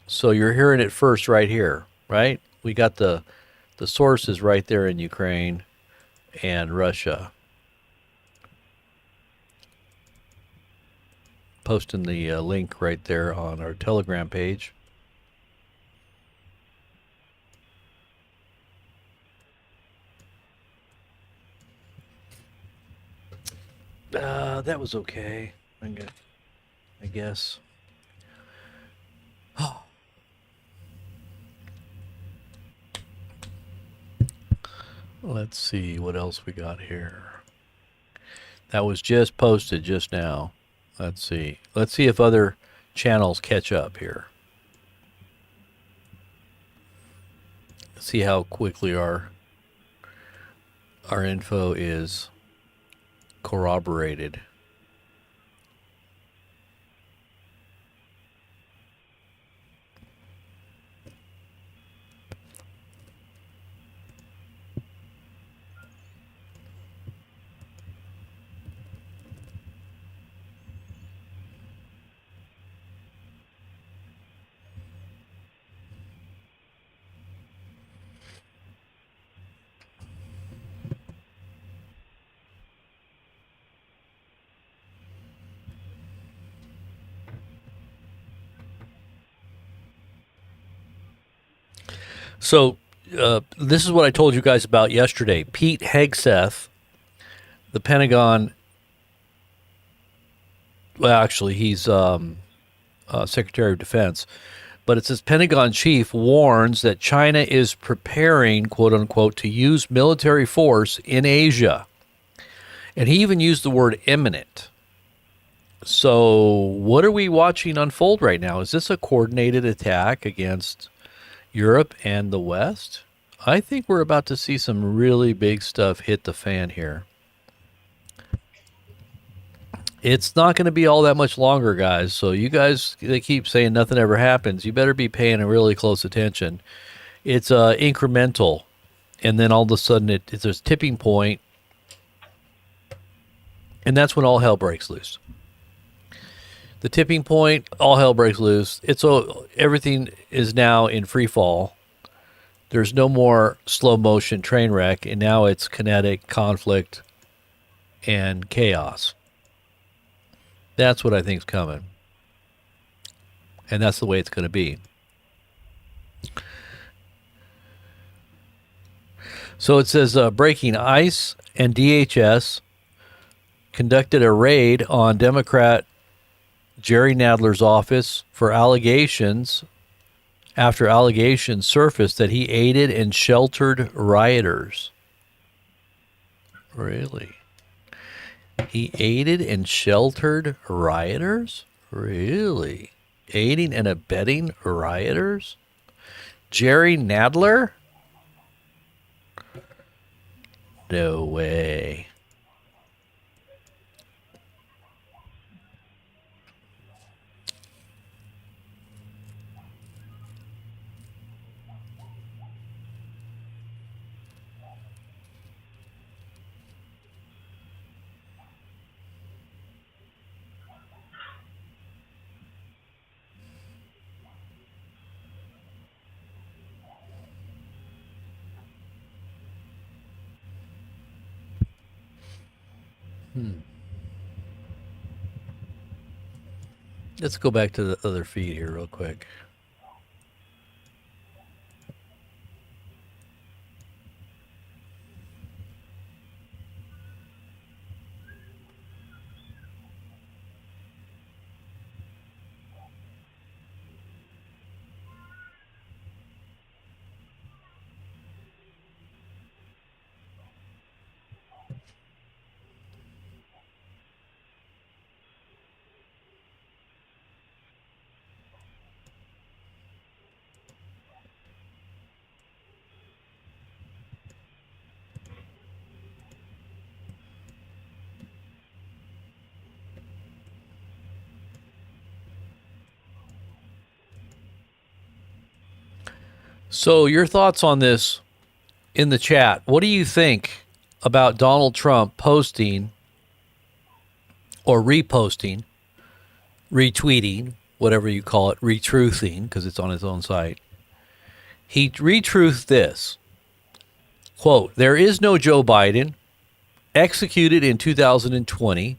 So you're hearing it first right here, right? We got the sources right there in Ukraine and Russia. Posting the link right there on our Telegram page. That was okay. I guess. Let's see what else we got here. That was just posted just now. Let's see. Let's see if other channels catch up here. See how quickly our info is corroborated. So this is what I told you guys about yesterday. Pete Hegseth, the Pentagon. Well, actually, he's Secretary of Defense. But it says Pentagon chief warns that China is preparing, quote unquote, to use military force in Asia. And he even used the word imminent. So what are we watching unfold right now? Is this a coordinated attack against Europe and the West? I think we're about to see some really big stuff hit the fan here. It's not going to be all that much longer, guys. So you guys, they keep saying nothing ever happens. You better be paying a really close attention. It's incremental, and then all of a sudden it's a tipping point, and that's when all hell breaks loose. The tipping point, all hell breaks loose. Everything is now in free fall. There's no more slow motion train wreck, and now it's kinetic conflict and chaos. That's what I think is coming. And that's the way it's going to be. So it says breaking ICE and DHS conducted a raid on Democrat Jerry Nadler's office for allegations after allegations surfaced that he aided and sheltered rioters. Really? He aided and sheltered rioters? Really? Aiding and abetting rioters? Jerry Nadler? No way. Let's go back to the other feed here real quick. So your thoughts on this in the chat. What do you think about Donald Trump posting or reposting, retweeting, whatever you call it, retruthing, because it's on his own site? He retruthed this. Quote, "There is no Joe Biden. Executed in 2020.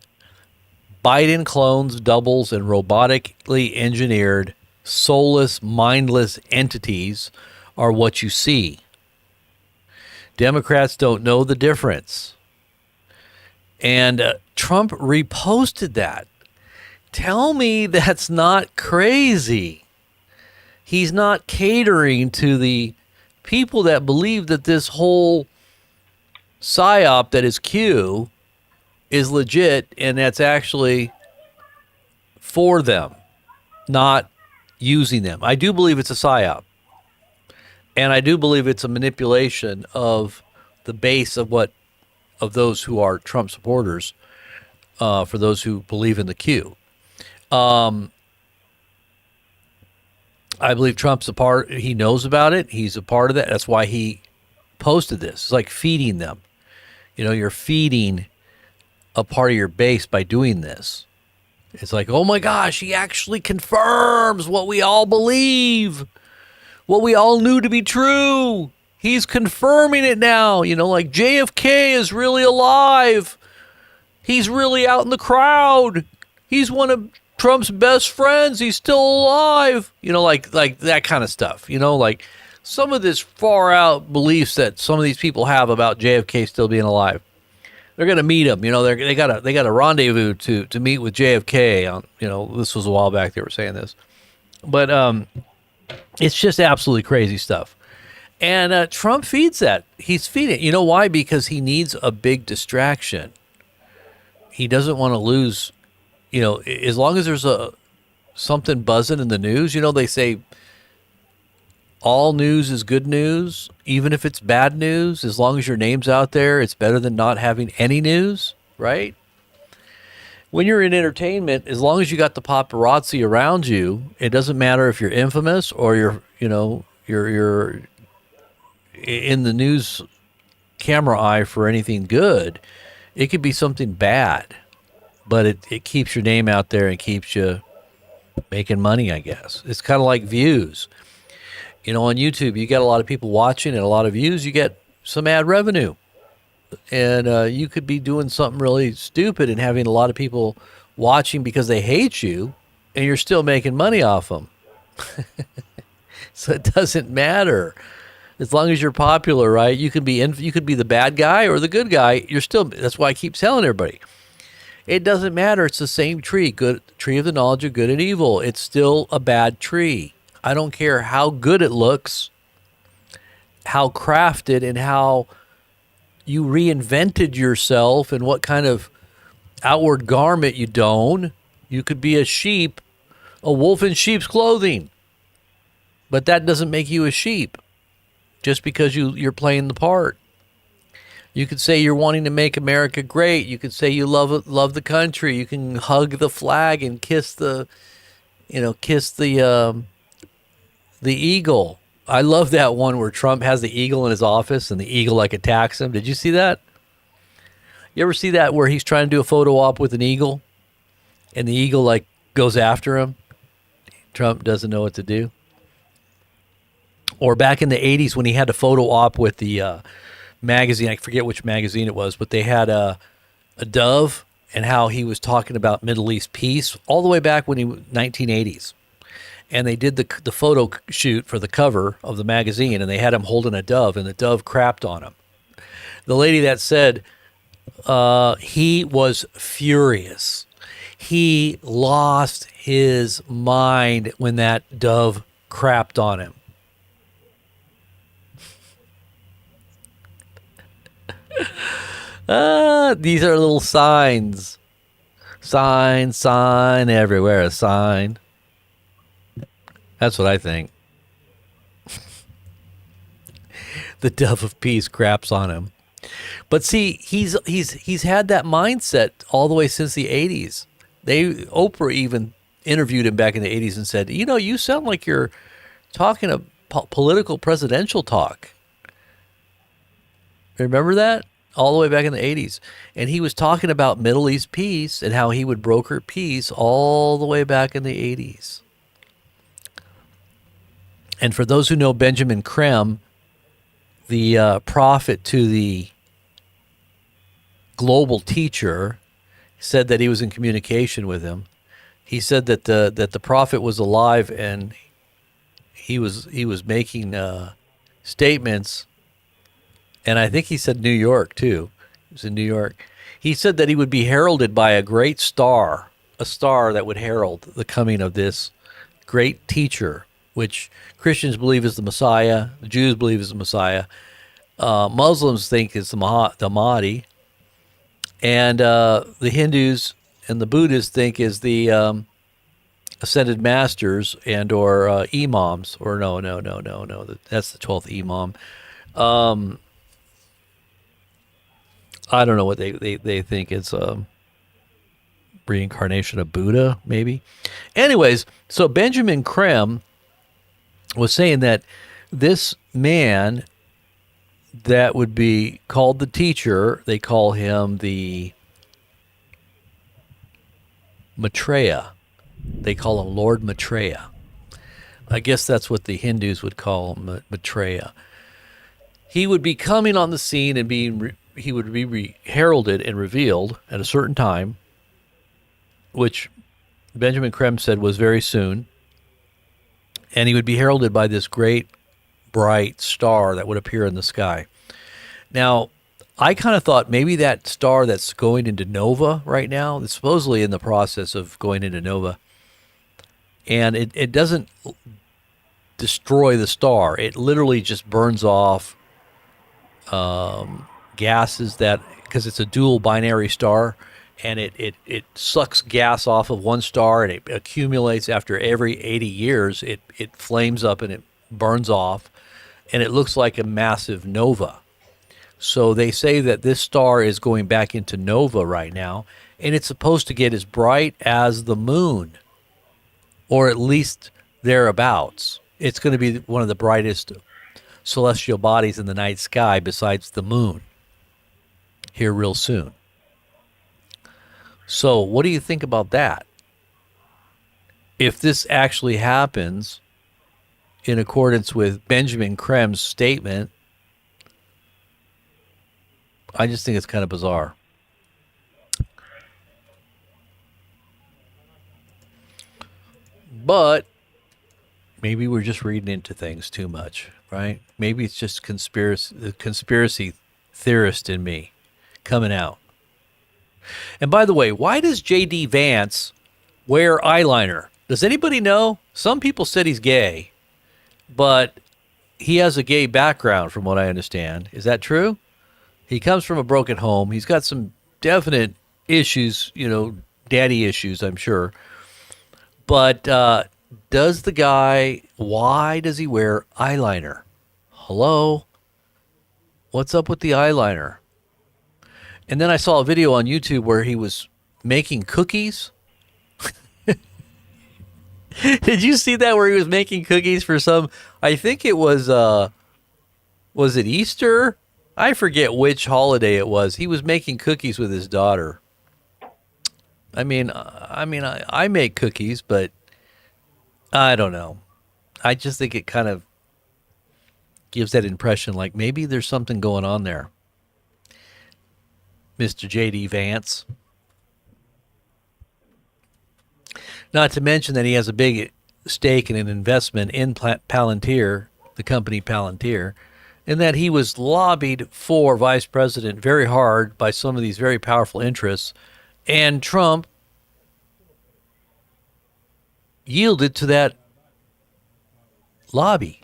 Biden clones, doubles, and robotically engineered, soulless, mindless entities are what you see. Democrats don't know the difference." And Trump reposted that. Tell me that's not crazy. He's not catering to the people that believe that this whole psyop that is Q is legit, and that's actually for them, not using them. I do believe it's a psyop, and I do believe it's a manipulation of the base of those who are Trump supporters, for those who believe in the Q. I believe Trump's a part. He knows about it. He's a part of that. That's why he posted this. It's like feeding them. You're feeding a part of your base by doing this. It's like, oh my gosh, he actually confirms what we all believe, what we all knew to be true. He's confirming it now. Like JFK is really alive. He's really out in the crowd. He's one of Trump's best friends. He's still alive. Like that kind of stuff. Like some of this far out beliefs that some of these people have about JFK still being alive. They're gonna meet him. They got a rendezvous to meet with JFK. This was a while back. They were saying this, but it's just absolutely crazy stuff. And Trump feeds that. He's feeding it. You know why? Because he needs a big distraction. He doesn't want to lose. As long as there's something buzzing in the news, they say all news is good news, even if it's bad news. As long as your name's out there, it's better than not having any news, right? When you're in entertainment, as long as you got the paparazzi around you, it doesn't matter if you're infamous or you're in the news camera eye for anything good. It could be something bad, but it keeps your name out there and keeps you making money, I guess. It's kind of like views. On YouTube, you get a lot of people watching and a lot of views, you get some ad revenue. And you could be doing something really stupid and having a lot of people watching because they hate you, and you're still making money off them. So it doesn't matter. As long as you're popular, right? You could be the bad guy or the good guy. That's why I keep telling everybody. It doesn't matter. It's the same tree. Good tree of the knowledge of good and evil. It's still a bad tree. I don't care how good it looks, how crafted, and how you reinvented yourself and what kind of outward garment you don. You could be a sheep, a wolf in sheep's clothing. But that doesn't make you a sheep just because you're playing the part. You could say you're wanting to make America great. You could say you love the country. You can hug the flag and kiss the eagle. I love that one where Trump has the eagle in his office and the eagle attacks him. Did you see that? You ever see that where he's trying to do a photo op with an eagle and the eagle goes after him? Trump doesn't know what to do. Or back in the 80s when he had a photo op with the magazine, I forget which magazine it was, but they had a dove and how he was talking about Middle East peace all the way back when 1980s. And they did the photo shoot for the cover of the magazine, and they had him holding a dove, and the dove crapped on him. The lady that said he was furious. He lost his mind when that dove crapped on him. These are little signs. Sign everywhere, a sign. That's what I think. The dove of peace craps on him. But see, he's had that mindset all the way since the 80s. Oprah even interviewed him back in the 80s and said, you sound like you're talking a political presidential talk. Remember that? All the way back in the 80s. And he was talking about Middle East peace and how he would broker peace all the way back in the 80s. And for those who know Benjamin Krem, the prophet to the global teacher, said that he was in communication with him. He said that the prophet was alive and he was making statements. And I think he said New York too. He was in New York. He said that he would be heralded by a great star, a star that would herald the coming of this great teacher, which Christians believe is the Messiah, the Jews believe is the Messiah. Muslims think it's the Mahdi, and the Hindus and the Buddhists think is the ascended masters and or imams, or no, that's the 12th imam. I don't know what they think it's reincarnation of Buddha, maybe. Anyways, so Benjamin Krem was saying that this man that would be called the teacher, they call him the Maitreya. They call him Lord Maitreya. I guess that's what the Hindus would call him, Maitreya. He would be coming on the scene and he would be heralded and revealed at a certain time, which Benjamin Krem said was very soon. And he would be heralded by this great bright star that would appear in the sky. Now, I kind of thought maybe that star that's going into nova right now, it's supposedly in the process of going into nova, and it doesn't destroy the star. It literally just burns off gases that, because it's a dual binary star, and it sucks gas off of one star, and it accumulates after every 80 years. It flames up and it burns off, and it looks like a massive nova. So they say that this star is going back into nova right now, and it's supposed to get as bright as the moon, or at least thereabouts. It's going to be one of the brightest celestial bodies in the night sky besides the moon here real soon. So what do you think about that? If this actually happens in accordance with Benjamin Krem's statement, I just think it's kind of bizarre. But maybe we're just reading into things too much, right? Maybe it's just the conspiracy theorist in me coming out. And by the way, why does J.D. Vance wear eyeliner? Does anybody know? Some people said he's gay, but he has a gay background from what I understand. Is that true? He comes from a broken home. He's got some definite issues, daddy issues, I'm sure. But why does he wear eyeliner? Hello? What's up with the eyeliner? And then I saw a video on YouTube where he was making cookies. Did you see that, where he was making cookies for I think it was it Easter? I forget which holiday it was. He was making cookies with his daughter. I make cookies, but I don't know. I just think it kind of gives that impression like maybe there's something going on there. Mr. J.D. Vance. Not to mention that he has a big stake in an investment in Palantir, the company Palantir, and that he was lobbied for vice president very hard by some of these very powerful interests, and Trump yielded to that lobby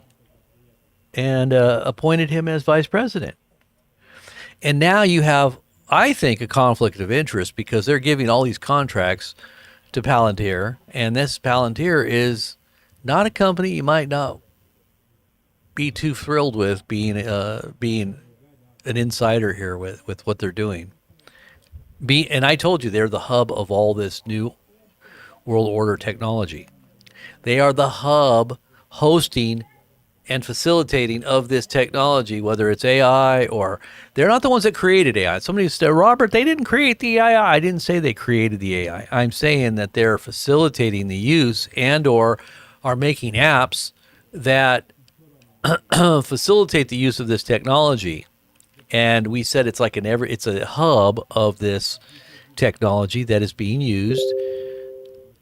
and appointed him as vice president. And now you have, I think, a conflict of interest because they're giving all these contracts to Palantir, and this Palantir is not a company you might not be too thrilled with being an insider here with what they're doing. And I told you they're the hub of all this new world order technology. They are the hub hosting and facilitating of this technology, whether it's AI or they're not the ones that created AI. Somebody said, Robert, they didn't create the AI. I didn't say they created the AI. I'm saying that they're facilitating the use and or are making apps that facilitate the use of this technology. And we said it's like it's a hub of this technology that is being used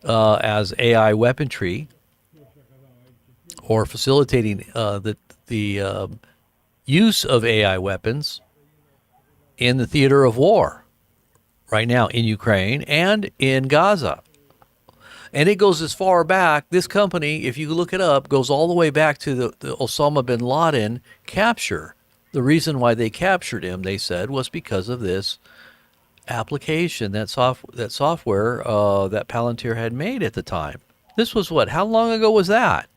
as AI weaponry, or facilitating the use of AI weapons in the theater of war right now in Ukraine and in Gaza. And it goes as far back. This company, if you look it up, goes all the way back to the Osama bin Laden capture The reason why they captured him, they said, was because of this application, that software that Palantir had made at the time. This was what? How long ago was that?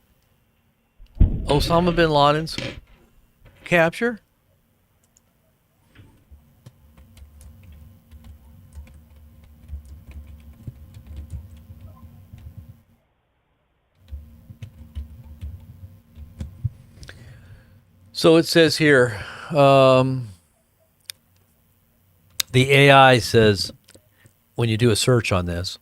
Osama bin Laden's capture? So it says here, the AI says, when you do a search on this,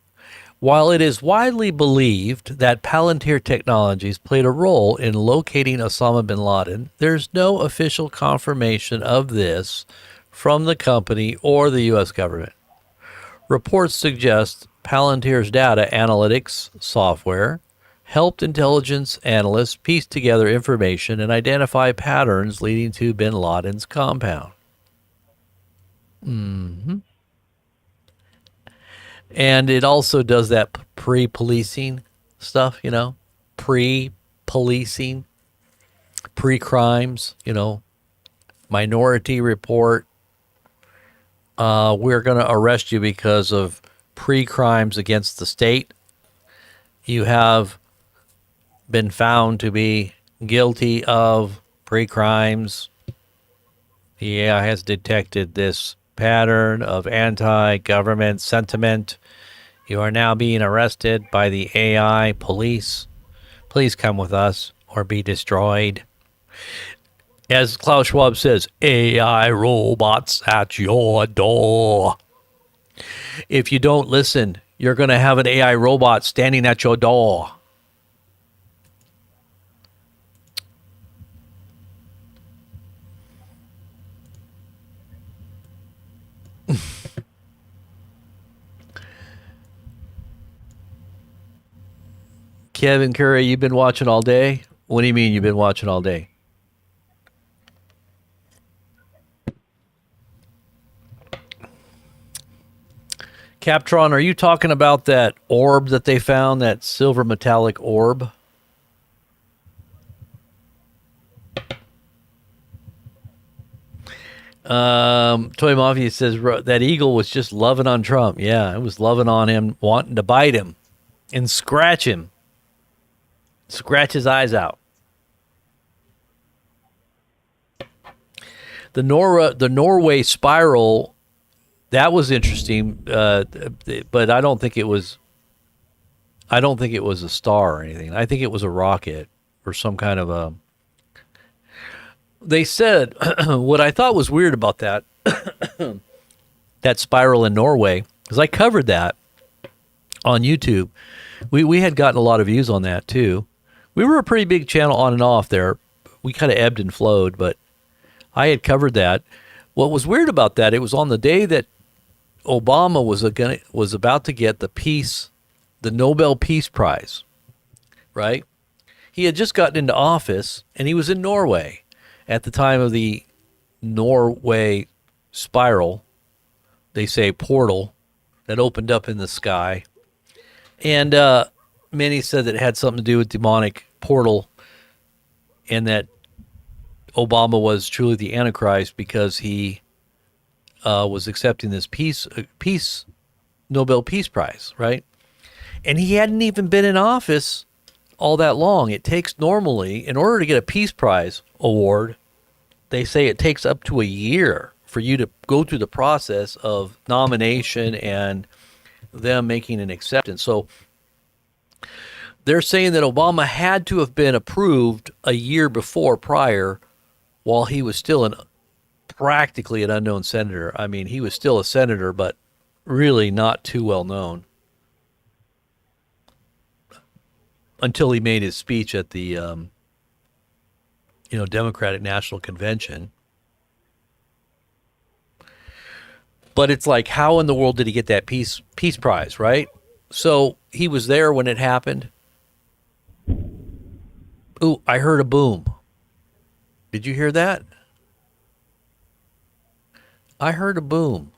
while it is widely believed that Palantir Technologies played a role in locating Osama bin Laden, there's no official confirmation of this from the company or the U.S. government. Reports suggest Palantir's data analytics software helped intelligence analysts piece together information and identify patterns leading to bin Laden's compound. And it also does that pre-policing stuff, pre-policing, pre-crimes, minority report. We're going to arrest you because of pre-crimes against the state. You have been found to be guilty of pre-crimes. The AI has detected this pattern of anti-government sentiment. You are now being arrested by the AI police. Please come with us or be destroyed. As Klaus Schwab says, AI robots at your door. If you don't listen, you're going to have an AI robot standing at your door. Kevin Curry, you've been watching all day? What do you mean you've been watching all day? Captron, are you talking about that orb that they found, that silver metallic orb? Toy Mafia says that eagle was just loving on Trump. Yeah, it was loving on him, wanting to bite him and scratch him. Scratch his eyes out. The Norway spiral, that was interesting, but I don't think it was. I don't think it was a star or anything. I think it was a rocket or some kind of a. They said what I thought was weird about that that spiral in Norway, because I covered that on YouTube. We had gotten a lot of views on that too. We were a pretty big channel on and off there. We kind of ebbed and flowed, but I had covered that. What was weird about that, it was on the day that Obama was about to get the Nobel Peace Prize, right? He had just gotten into office, and he was in Norway at the time of the Norway spiral, they say portal, that opened up in the sky. And many said that it had something to do with demonic portal, and that Obama was truly the Antichrist because he was accepting this peace Nobel Peace Prize, right? And he hadn't even been in office all that long. It takes normally, in order to get a Peace Prize award, they say it takes up to a year for you to go through the process of nomination and them making an acceptance. So they're saying that Obama had to have been approved a year prior, while he was still practically an unknown senator. I mean, he was still a senator, but really not too well known until he made his speech at the Democratic National Convention. But it's like, how in the world did he get that peace prize, right? So he was there when it happened. Ooh, I heard a boom. Did you hear that? I heard a boom.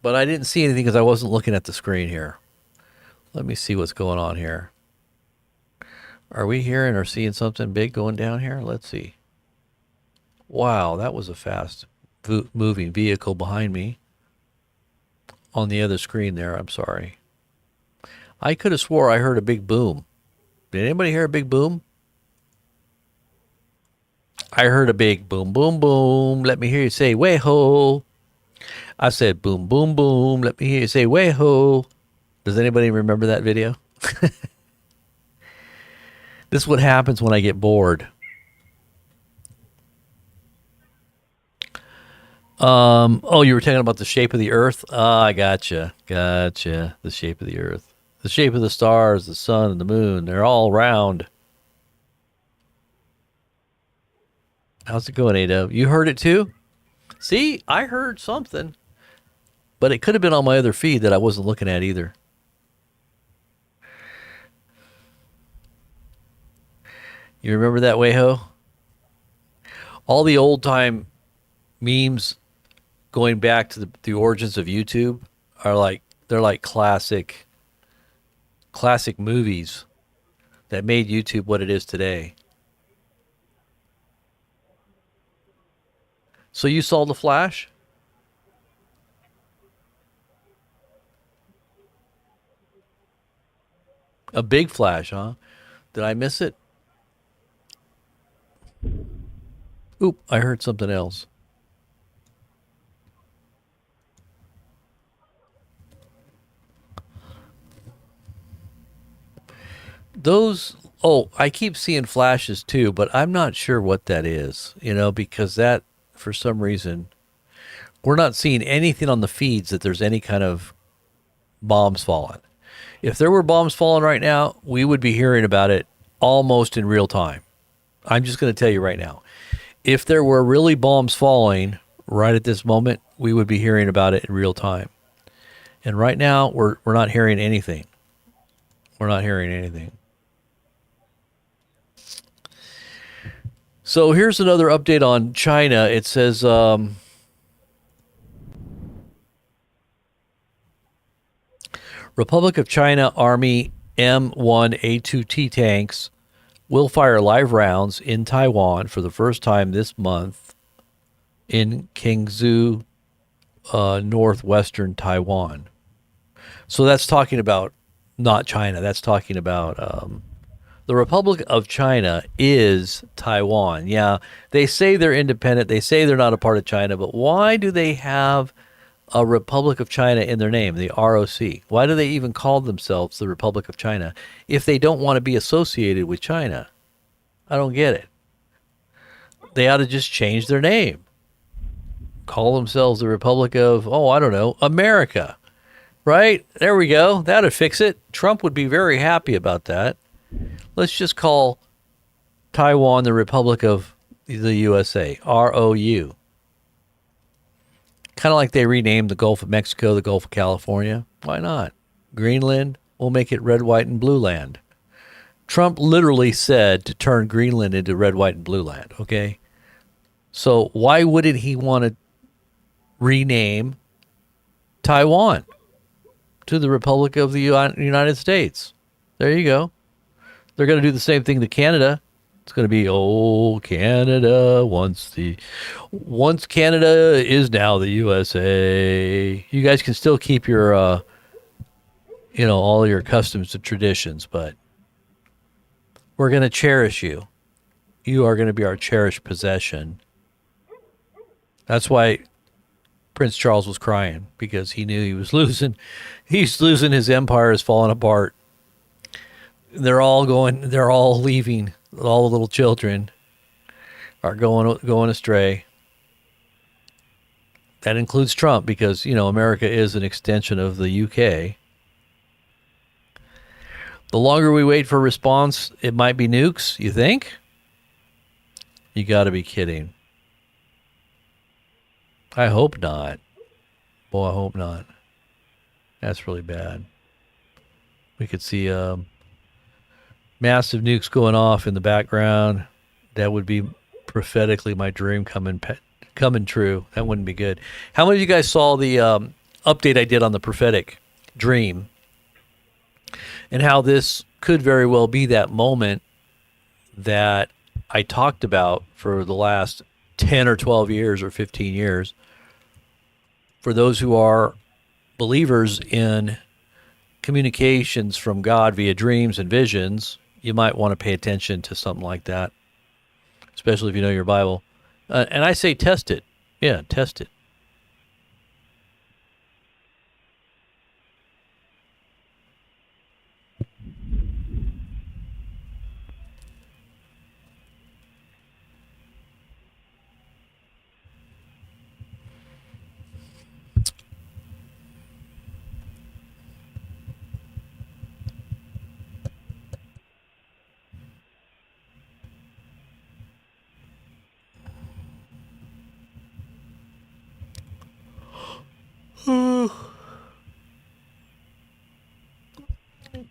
But I didn't see anything because I wasn't looking at the screen here. Let me see what's going on here. Are we hearing or seeing something big going down here? Let's see. Wow, that was a fast moving vehicle behind me on the other screen there. I'm sorry. I could have swore I heard a big boom. Did anybody hear a big boom? I heard a big boom, boom, boom. Let me hear you say, way ho. I said, boom, boom, boom. Let me hear you say, way ho. Does anybody remember that video? This is what happens when I get bored. Oh, you were talking about the shape of the earth? Ah, I gotcha. Gotcha. The shape of the earth. The shape of the stars, the sun, and the moon. They're all round. How's it going, Ada? You heard it too? See, I heard something, but it could have been on my other feed that I wasn't looking at either. You remember that, Wayho? All the old time memes going back to the origins of YouTube are like they're like classic movies that made YouTube what it is today. So you saw the Flash? A big Flash, huh? Did I miss it? Oop, I heard something else. Those, oh, I keep seeing flashes too, but I'm not sure what that is, because that, for some reason, we're not seeing anything on the feeds that there's any kind of bombs falling. If there were bombs falling right now, we would be hearing about it almost in real time. I'm just going to tell you right now. If there were really bombs falling right at this moment, we would be hearing about it in real time. And right now, we're not hearing anything. We're not hearing anything. So here's another update on China. It says Republic of China Army M1A2T tanks will fire live rounds in Taiwan for the first time this month in Qingzhou, northwestern Taiwan. So that's talking about not China. That's talking about the Republic of China is Taiwan. Yeah, they say they're independent. They say they're not a part of China, but why do they have a Republic of China in their name, the ROC? Why do they even call themselves the Republic of China if they don't want to be associated with China? I don't get it. They ought to just change their name. Call themselves the Republic of, oh, I don't know, America. Right? There we go. That'd fix it. Trump would be very happy about that. Let's just call Taiwan the Republic of the USA, ROU. Kind of like they renamed the Gulf of Mexico the Gulf of California. Why not? Greenland, we'll make it red, white, and blue land. Trump literally said to turn Greenland into red, white, and blue land, okay? So why wouldn't he want to rename Taiwan to the Republic of the United States? There you go. They're going to do the same thing to Canada. It's going to be, oh, Canada, once Canada is now the USA. You guys can still keep your, all your customs and traditions, but we're going to cherish you. You are going to be our cherished possession. That's why Prince Charles was crying, because he knew he was losing. He's losing. His empire is falling apart. They're all leaving. All the little children are going astray. That includes Trump, because, America is an extension of the UK. The longer we wait for a response, it might be nukes, you think? You got to be kidding. I hope not. Boy, I hope not. That's really bad. We could see massive nukes going off in the background. That would be prophetically my dream coming true. That wouldn't be good. How many of you guys saw the update I did on the prophetic dream, and how this could very well be that moment that I talked about for the last 10 or 12 years or 15 years. For those who are believers in communications from God via dreams and visions, you might want to pay attention to something like that, especially if you know your Bible. And I say test it. Yeah, test it.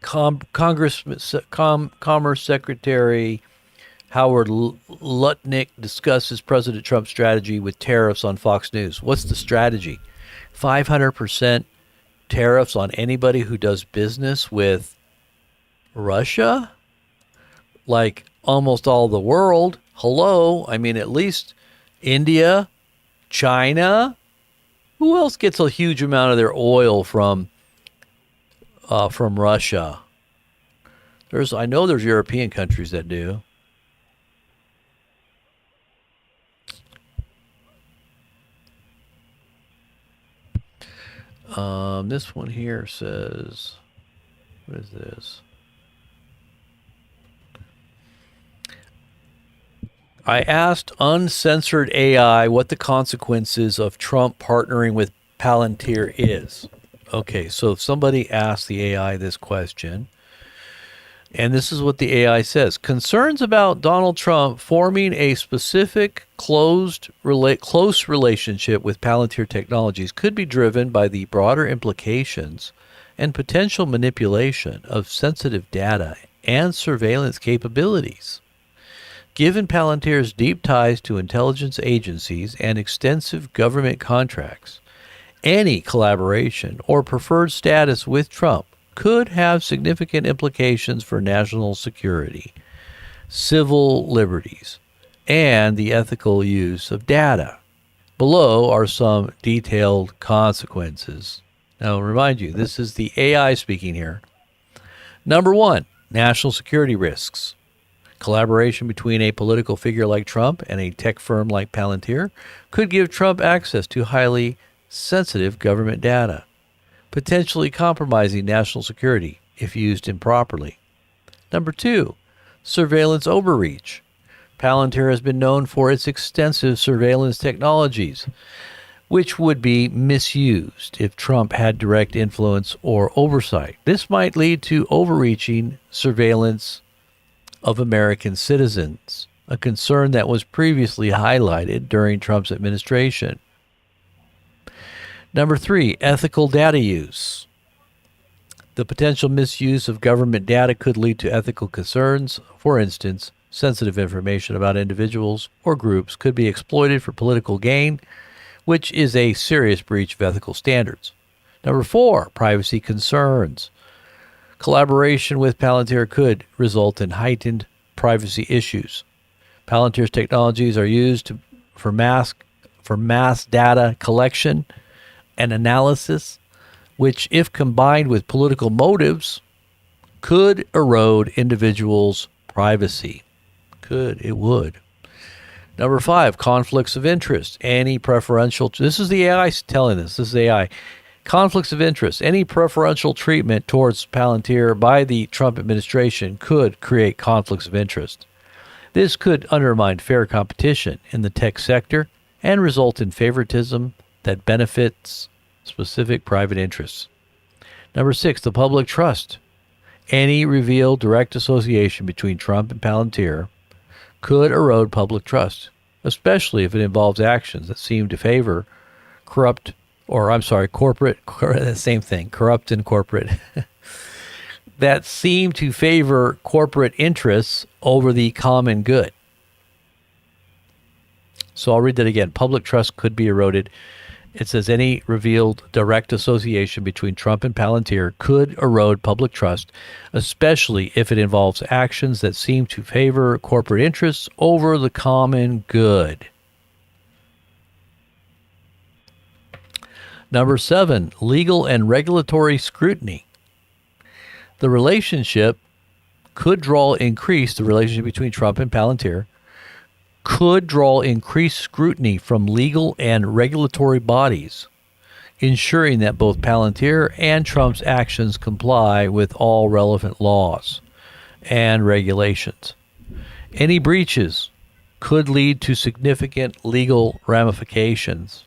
Commerce Secretary Howard Lutnick discusses President Trump's strategy with tariffs on Fox News. What's the strategy? 500% tariffs on anybody who does business with Russia? Like almost all the world. Hello? I mean, at least India, China. Who else gets a huge amount of their oil from Russia? I know there's European countries that do. This one here says, what is this? I asked uncensored AI what the consequences of Trump partnering with Palantir is. Okay, so if somebody asks the AI this question, and this is what the AI says: concerns about Donald Trump forming a specific close relationship with Palantir Technologies could be driven by the broader implications and potential manipulation of sensitive data and surveillance capabilities. Given Palantir's deep ties to intelligence agencies and extensive government contracts, any collaboration or preferred status with Trump could have significant implications for national security, civil liberties, and the ethical use of data. Below are some detailed consequences. Now, I'll remind you, this is the AI speaking here. Number one, national security risks. Collaboration between a political figure like Trump and a tech firm like Palantir could give Trump access to highly sensitive government data, potentially compromising national security if used improperly. Number two, surveillance overreach. Palantir has been known for its extensive surveillance technologies, which would be misused if Trump had direct influence or oversight. This might lead to overreaching surveillance of American citizens, a concern that was previously highlighted during Trump's administration. Number three, ethical data use. The potential misuse of government data could lead to ethical concerns. For instance, sensitive information about individuals or groups could be exploited for political gain, which is a serious breach of ethical standards. Number four, privacy concerns. Collaboration with Palantir could result in heightened privacy issues. Palantir's technologies are used for mass data collection and analysis, which, if combined with political motives, could erode individuals' privacy. It would. Number five, conflicts of interest. This is the AI telling this. This is AI. Conflicts of interest. Any preferential treatment towards Palantir by the Trump administration could create conflicts of interest. This could undermine fair competition in the tech sector and result in favoritism that benefits specific private interests. Number six, the public trust. Any revealed direct association between Trump and Palantir could erode public trust, especially if it involves actions that seem to favor corrupt and corporate, that seem to favor corporate interests over the common good. So I'll read that again. Public trust could be eroded. It says any revealed direct association between Trump and Palantir could erode public trust, especially if it involves actions that seem to favor corporate interests over the common good. Number 7, legal and regulatory scrutiny. The relationship the relationship between Trump and Palantir could draw increased scrutiny from legal and regulatory bodies, ensuring that both Palantir and Trump's actions comply with all relevant laws and regulations. Any breaches could lead to significant legal ramifications.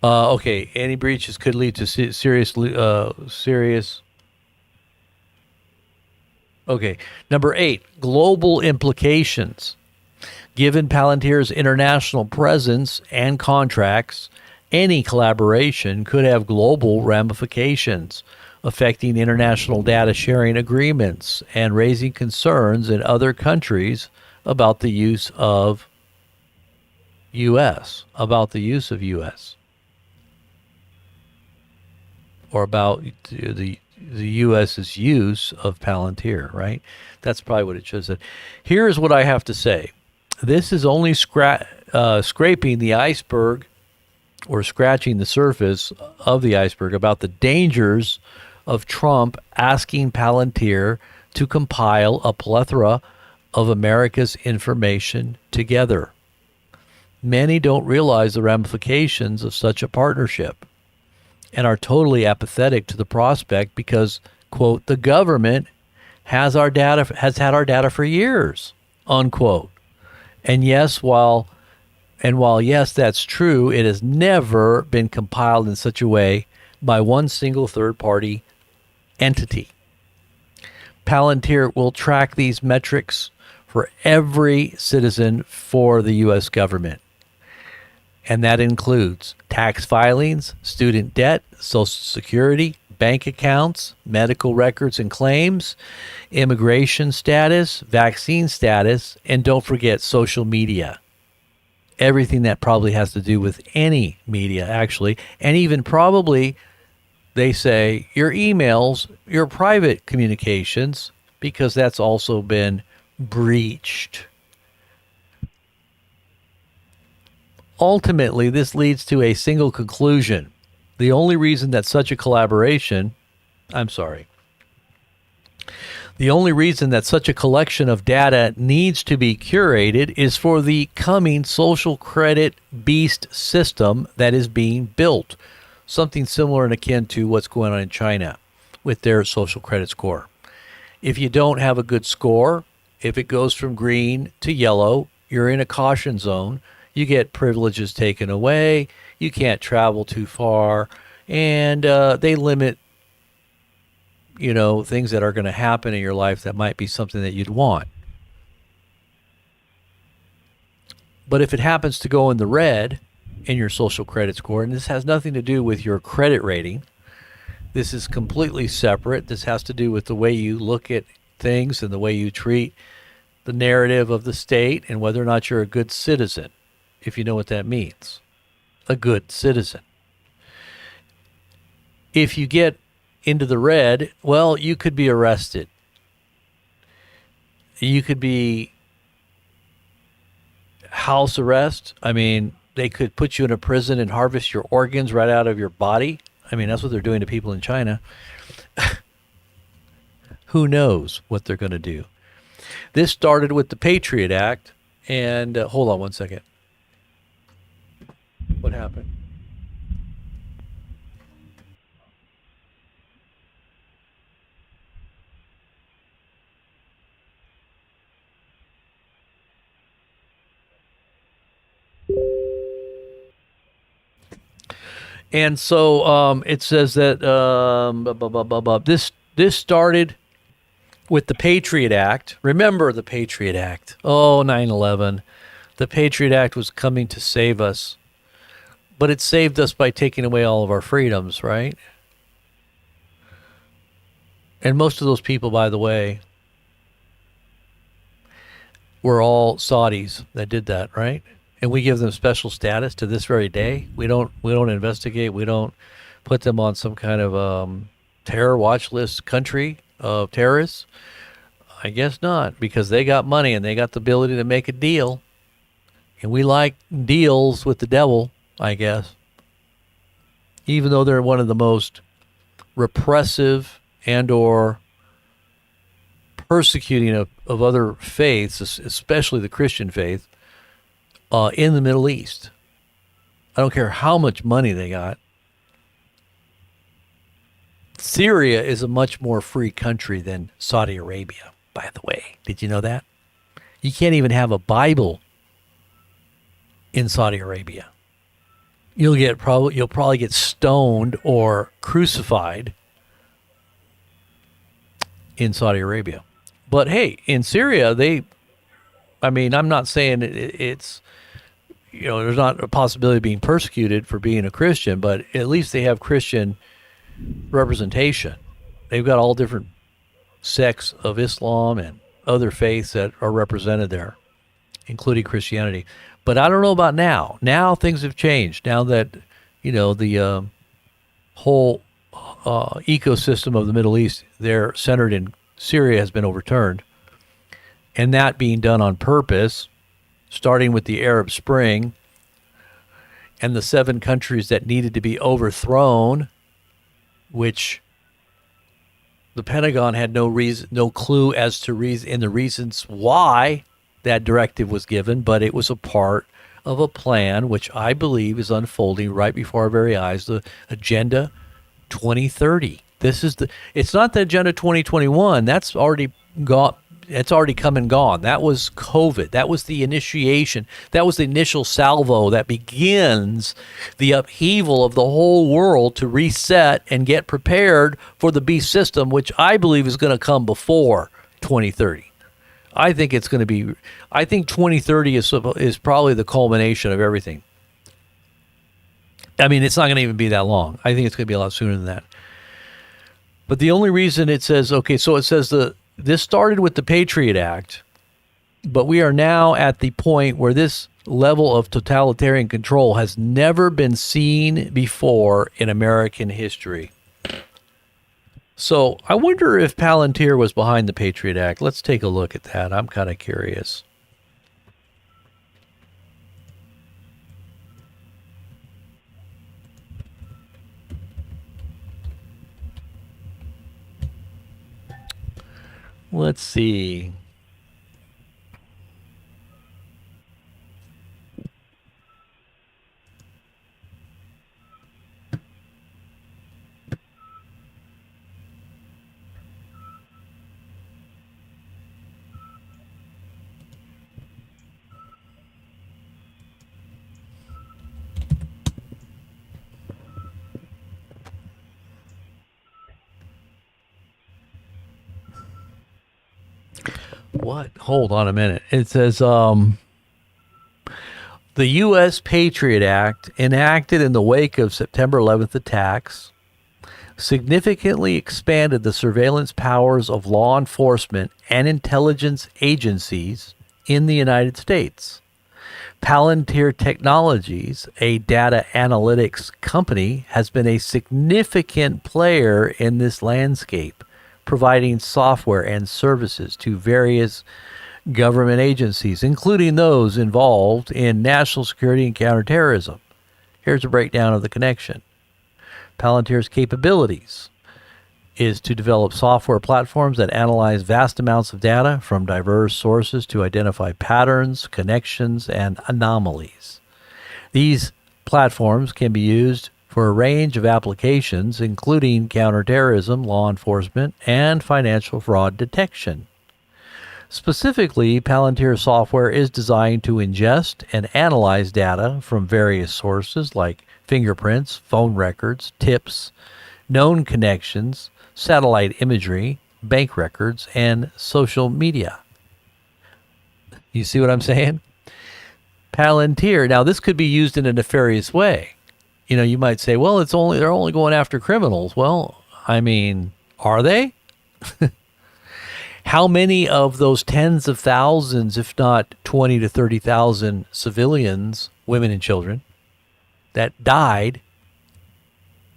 Okay, any breaches could lead to serious. Okay, number 8, global implications. Given Palantir's international presence and contracts, any collaboration could have global ramifications, affecting international data sharing agreements and raising concerns in other countries about the use of U.S. Or about the U.S.'s use of Palantir, right? That's probably what it should have said. Here's what I have to say. This is only scraping the iceberg or scratching the surface of the iceberg about the dangers of Trump asking Palantir to compile a plethora of America's information together. Many don't realize the ramifications of such a partnership and are totally apathetic to the prospect because, quote, the government has had our data for years, unquote. And while yes, that's true, it has never been compiled in such a way by one single third-party entity. Palantir will track these metrics for every citizen for the U.S. government. And that includes tax filings, student debt, Social Security, bank accounts, medical records and claims, immigration status, vaccine status, and don't forget social media. Everything that probably has to do with any media, actually, and even probably, they say, your emails, your private communications, because that's also been breached. Ultimately, this leads to a single conclusion. The only reason that such a collection of data needs to be curated is for the coming social credit beast system that is being built. Something similar and akin to what's going on in China with their social credit score. If you don't have a good score, if it goes from green to yellow, you're in a caution zone. You get privileges taken away. You can't travel too far. And they limit, things that are going to happen in your life that might be something that you'd want. But if it happens to go in the red in your social credit score, and this has nothing to do with your credit rating, this is completely separate. This has to do with the way you look at things and the way you treat the narrative of the state and whether or not you're a good citizen. If you know what that means, a good citizen. If you get into the red, well, you could be arrested. You could be house arrest. I mean, they could put you in a prison and harvest your organs right out of your body. I mean, that's what they're doing to people in China. Who knows what they're going to do? This started with the Patriot Act. And hold on one second. What happened? And so it says that this started with the Patriot Act. Remember the Patriot Act. Oh, 9/11. The Patriot Act was coming to save us. But it saved us by taking away all of our freedoms, right? And most of those people, by the way, were all Saudis that did that, right? And we give them special status to this very day. We don't investigate. We don't put them on some kind of terror watch list country of terrorists. I guess not, because they got money and they got the ability to make a deal. And we like deals with the devil, I guess. Even though they're one of the most repressive and or persecuting of other faiths, especially the Christian faith, in the Middle East. I don't care how much money they got. Syria is a much more free country than Saudi Arabia, by the way. Did you know that? You can't even have a Bible in Saudi Arabia. You'll probably get stoned or crucified in Saudi Arabia. But hey, in Syria, I'm not saying it's, there's not a possibility of being persecuted for being a Christian, but at least they have Christian representation. They've got all different sects of Islam and other faiths that are represented there, including Christianity. But I don't know about now. Now things have changed. Now that, the whole ecosystem of the Middle East, they're centered in Syria, has been overturned. And that being done on purpose, starting with the Arab Spring and the 7 countries that needed to be overthrown, which the Pentagon had no clue as to the reasons why that directive was given, but it was a part of a plan which I believe is unfolding right before our very eyes, the Agenda 2030. It's not the Agenda 2021. That's already gone. It's already come and gone. That was COVID. That was the initiation. That was the initial salvo that begins the upheaval of the whole world to reset and get prepared for the beast system, which I believe is going to come before 2030. I think 2030 is probably the culmination of everything. I mean, it's not going to even be that long. I think it's going to be a lot sooner than that. But the only reason it says, this started with the Patriot Act, but we are now at the point where this level of totalitarian control has never been seen before in American history. So I wonder if Palantir was behind the Patriot Act. Let's take a look at that. I'm kind of curious. Let's see. What? Hold on a minute. It says the U.S. Patriot Act, enacted in the wake of September 11th attacks, significantly expanded the surveillance powers of law enforcement and intelligence agencies in the United States. Palantir Technologies, a data analytics company, has been a significant player in this landscape, providing software and services to various government agencies, including those involved in national security and counterterrorism. Here's a breakdown of the connection. Palantir's capabilities is to develop software platforms that analyze vast amounts of data from diverse sources to identify patterns, connections, and anomalies. These platforms can be used for a range of applications, including counterterrorism, law enforcement, and financial fraud detection. Specifically, Palantir software is designed to ingest and analyze data from various sources like fingerprints, phone records, tips, known connections, satellite imagery, bank records, and social media. You see what I'm saying? Palantir. Now, this could be used in a nefarious way. You might say, well, they're only going after criminals. Well, I mean, are they? How many of those tens of thousands, if not 20 to 30,000 civilians, women and children, that died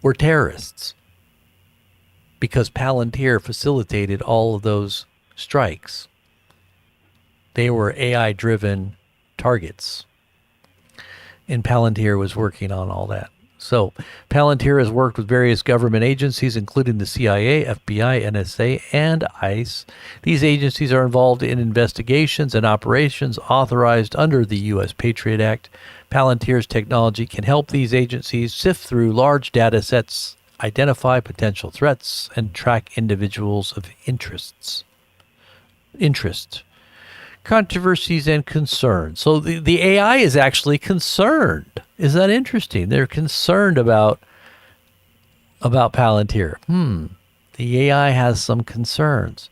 were terrorists? Because Palantir facilitated all of those strikes. They were AI-driven targets. And Palantir was working on all that. So Palantir has worked with various government agencies, including the CIA, FBI, NSA, and ICE. These agencies are involved in investigations and operations authorized under the U.S. Patriot Act. Palantir's technology can help these agencies sift through large data sets, identify potential threats, and track individuals of interest. Controversies and concerns. So the AI is actually concerned. Is that interesting? They're concerned about Palantir. The AI has some concerns.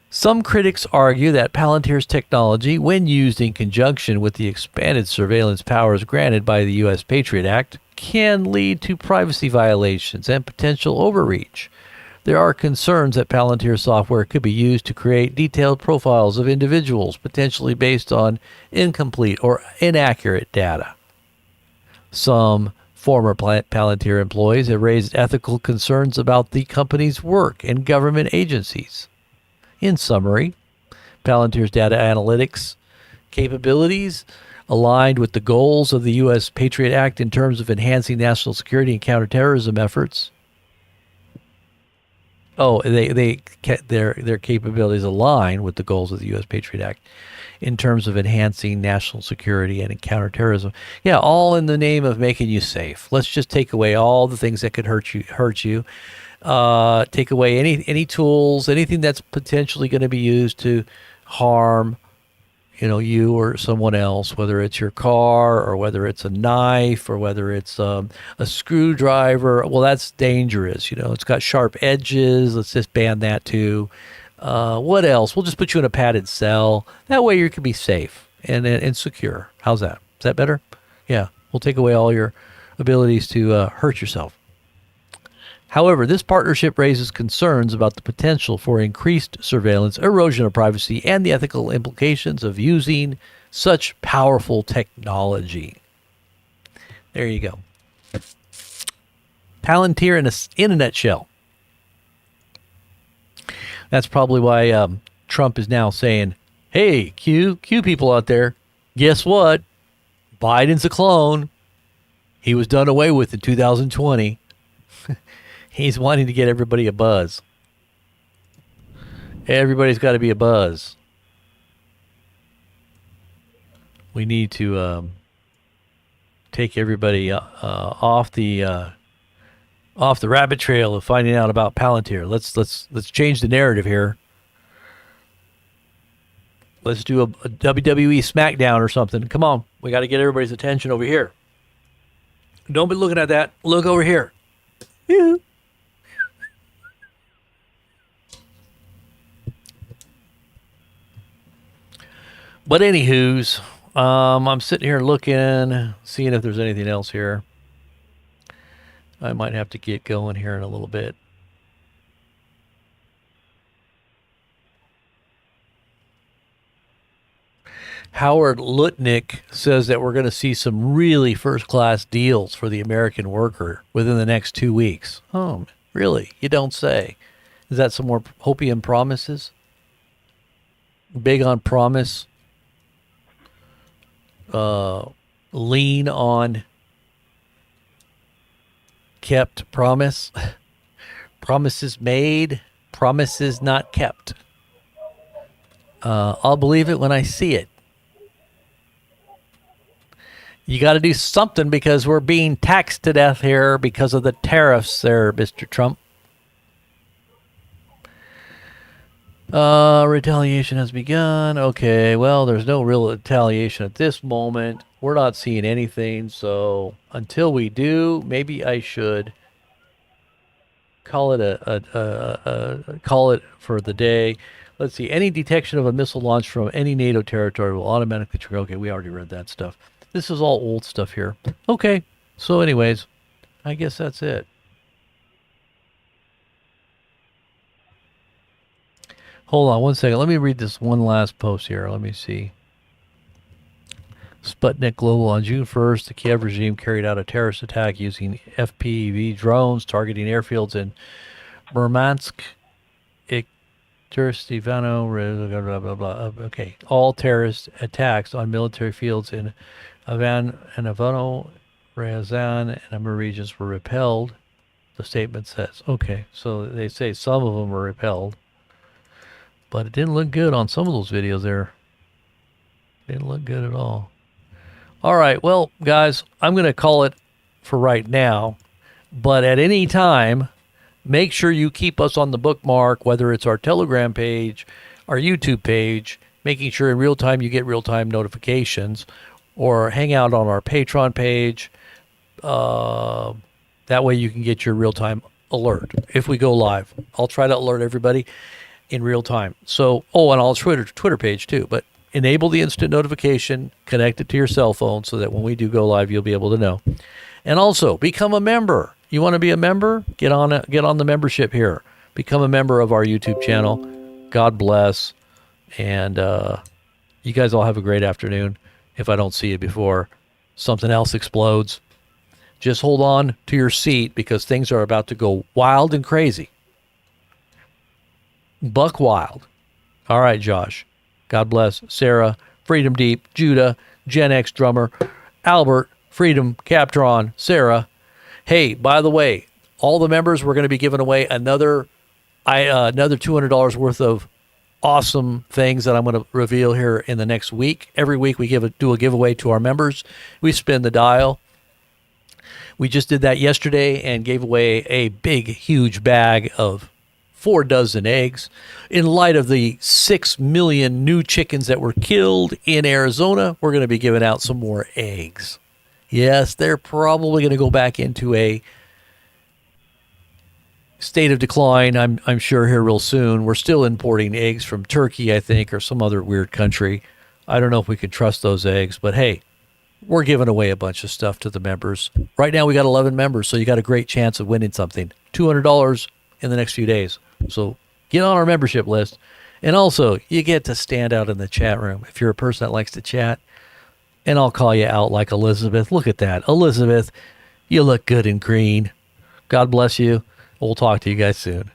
Some critics argue that Palantir's technology, when used in conjunction with the expanded surveillance powers granted by the U.S. Patriot Act, can lead to privacy violations and potential overreach. There are concerns that Palantir software could be used to create detailed profiles of individuals, potentially based on incomplete or inaccurate data. Some former Palantir employees have raised ethical concerns about the company's work and government agencies. In summary, Palantir's data analytics capabilities aligned with the goals of the U.S. Patriot Act in terms of enhancing national security and counterterrorism efforts. Oh, their capabilities align with the goals of the U.S. Patriot Act in terms of enhancing national security and counterterrorism. Yeah, all in the name of making you safe. Let's just take away all the things that could hurt you. Take away any tools, anything that's potentially going to be used to harm, you or someone else, whether it's your car or whether it's a knife or whether it's a screwdriver. Well, that's dangerous. It's got sharp edges. Let's just ban that too. What else? We'll just put you in a padded cell. That way you can be safe and secure. How's that? Is that better? Yeah. We'll take away all your abilities to hurt yourself. However, this partnership raises concerns about the potential for increased surveillance, erosion of privacy, and the ethical implications of using such powerful technology. There you go. Palantir in a nutshell. That's probably why Trump is now saying, hey, Q people out there, guess what? Biden's a clone. He was done away with in 2020. He's wanting to get everybody a buzz. Everybody's got to be a buzz. We need to take everybody off the rabbit trail of finding out about Palantir. Let's change the narrative here. Let's do a WWE SmackDown or something. Come on, we got to get everybody's attention over here. Don't be looking at that. Look over here. Yeah. But anywho's, I'm sitting here looking, seeing if there's anything else here. I might have to get going here in a little bit. Howard Lutnick says that we're going to see some really first-class deals for the American worker within the next 2 weeks. Oh, really? You don't say. Is that some more hopium promises? Big on promise? Lean on kept promise. Promises made, promises not kept. I'll believe it when I see it. You got to do something because we're being taxed to death here because of the tariffs there, Mr. Trump. Retaliation has begun. Okay, well, there's no real retaliation at this moment. We're not seeing anything, so until we do, maybe I should call it call it for the day. Let's see. Any detection of a missile launch from any NATO territory will automatically trigger. Okay, we already read that stuff. This is all old stuff here. Okay, so anyways, I guess that's it. Hold on one second. Let me read this one last post here. Let me see. Sputnik Global. On June 1st, the Kiev regime carried out a terrorist attack using FPV drones targeting airfields in Murmansk, Terrorist Ivano, blah, blah, blah, blah. Okay. All terrorist attacks on military fields in Ivano, Ryazan, and other regions were repelled. The statement says. Okay. So they say some of them were repelled. But it didn't look good on some of those videos there. Didn't look good at all. All right. Well, guys, I'm going to call it for right now. But at any time, make sure you keep us on the bookmark, whether it's our Telegram page, our YouTube page, making sure in real time you get real-time notifications, or hang out on our Patreon page. That way you can get your real-time alert if we go live. I'll try to alert everybody in real time. So, and I'll Twitter page too, but enable the instant notification, connect it to your cell phone so that when we do go live, you'll be able to know. And also, become a member. You want to be a member? Get on the membership here. Become a member of our YouTube channel. God bless. And you guys all have a great afternoon. If I don't see you before something else explodes, just hold on to your seat because things are about to go wild and crazy. Buck wild. All right, Josh. God bless. Sarah, Freedom Deep, Judah, Gen X Drummer, Albert, Freedom, Captron, Sarah. Hey, by the way, all the members, we're going to be giving away another $200 worth of awesome things that I'm going to reveal here in the next week. Every week we do a giveaway to our members. We spin the dial. We just did that yesterday and gave away a big, huge bag of 4 dozen eggs. In light of the 6 million new chickens that were killed in Arizona, we're going to be giving out some more eggs. Yes, they're probably going to go back into a state of decline, I'm sure, here real soon. We're still importing eggs from Turkey, I think, or some other weird country. I don't know if we can trust those eggs, but hey, we're giving away a bunch of stuff to the members. Right now we got 11 members, so you got a great chance of winning something. $200 in the next few days. So get on our membership list. And also, you get to stand out in the chat room if you're a person that likes to chat. And I'll call you out like Elizabeth. Look at that. Elizabeth, you look good in green. God bless you. We'll talk to you guys soon.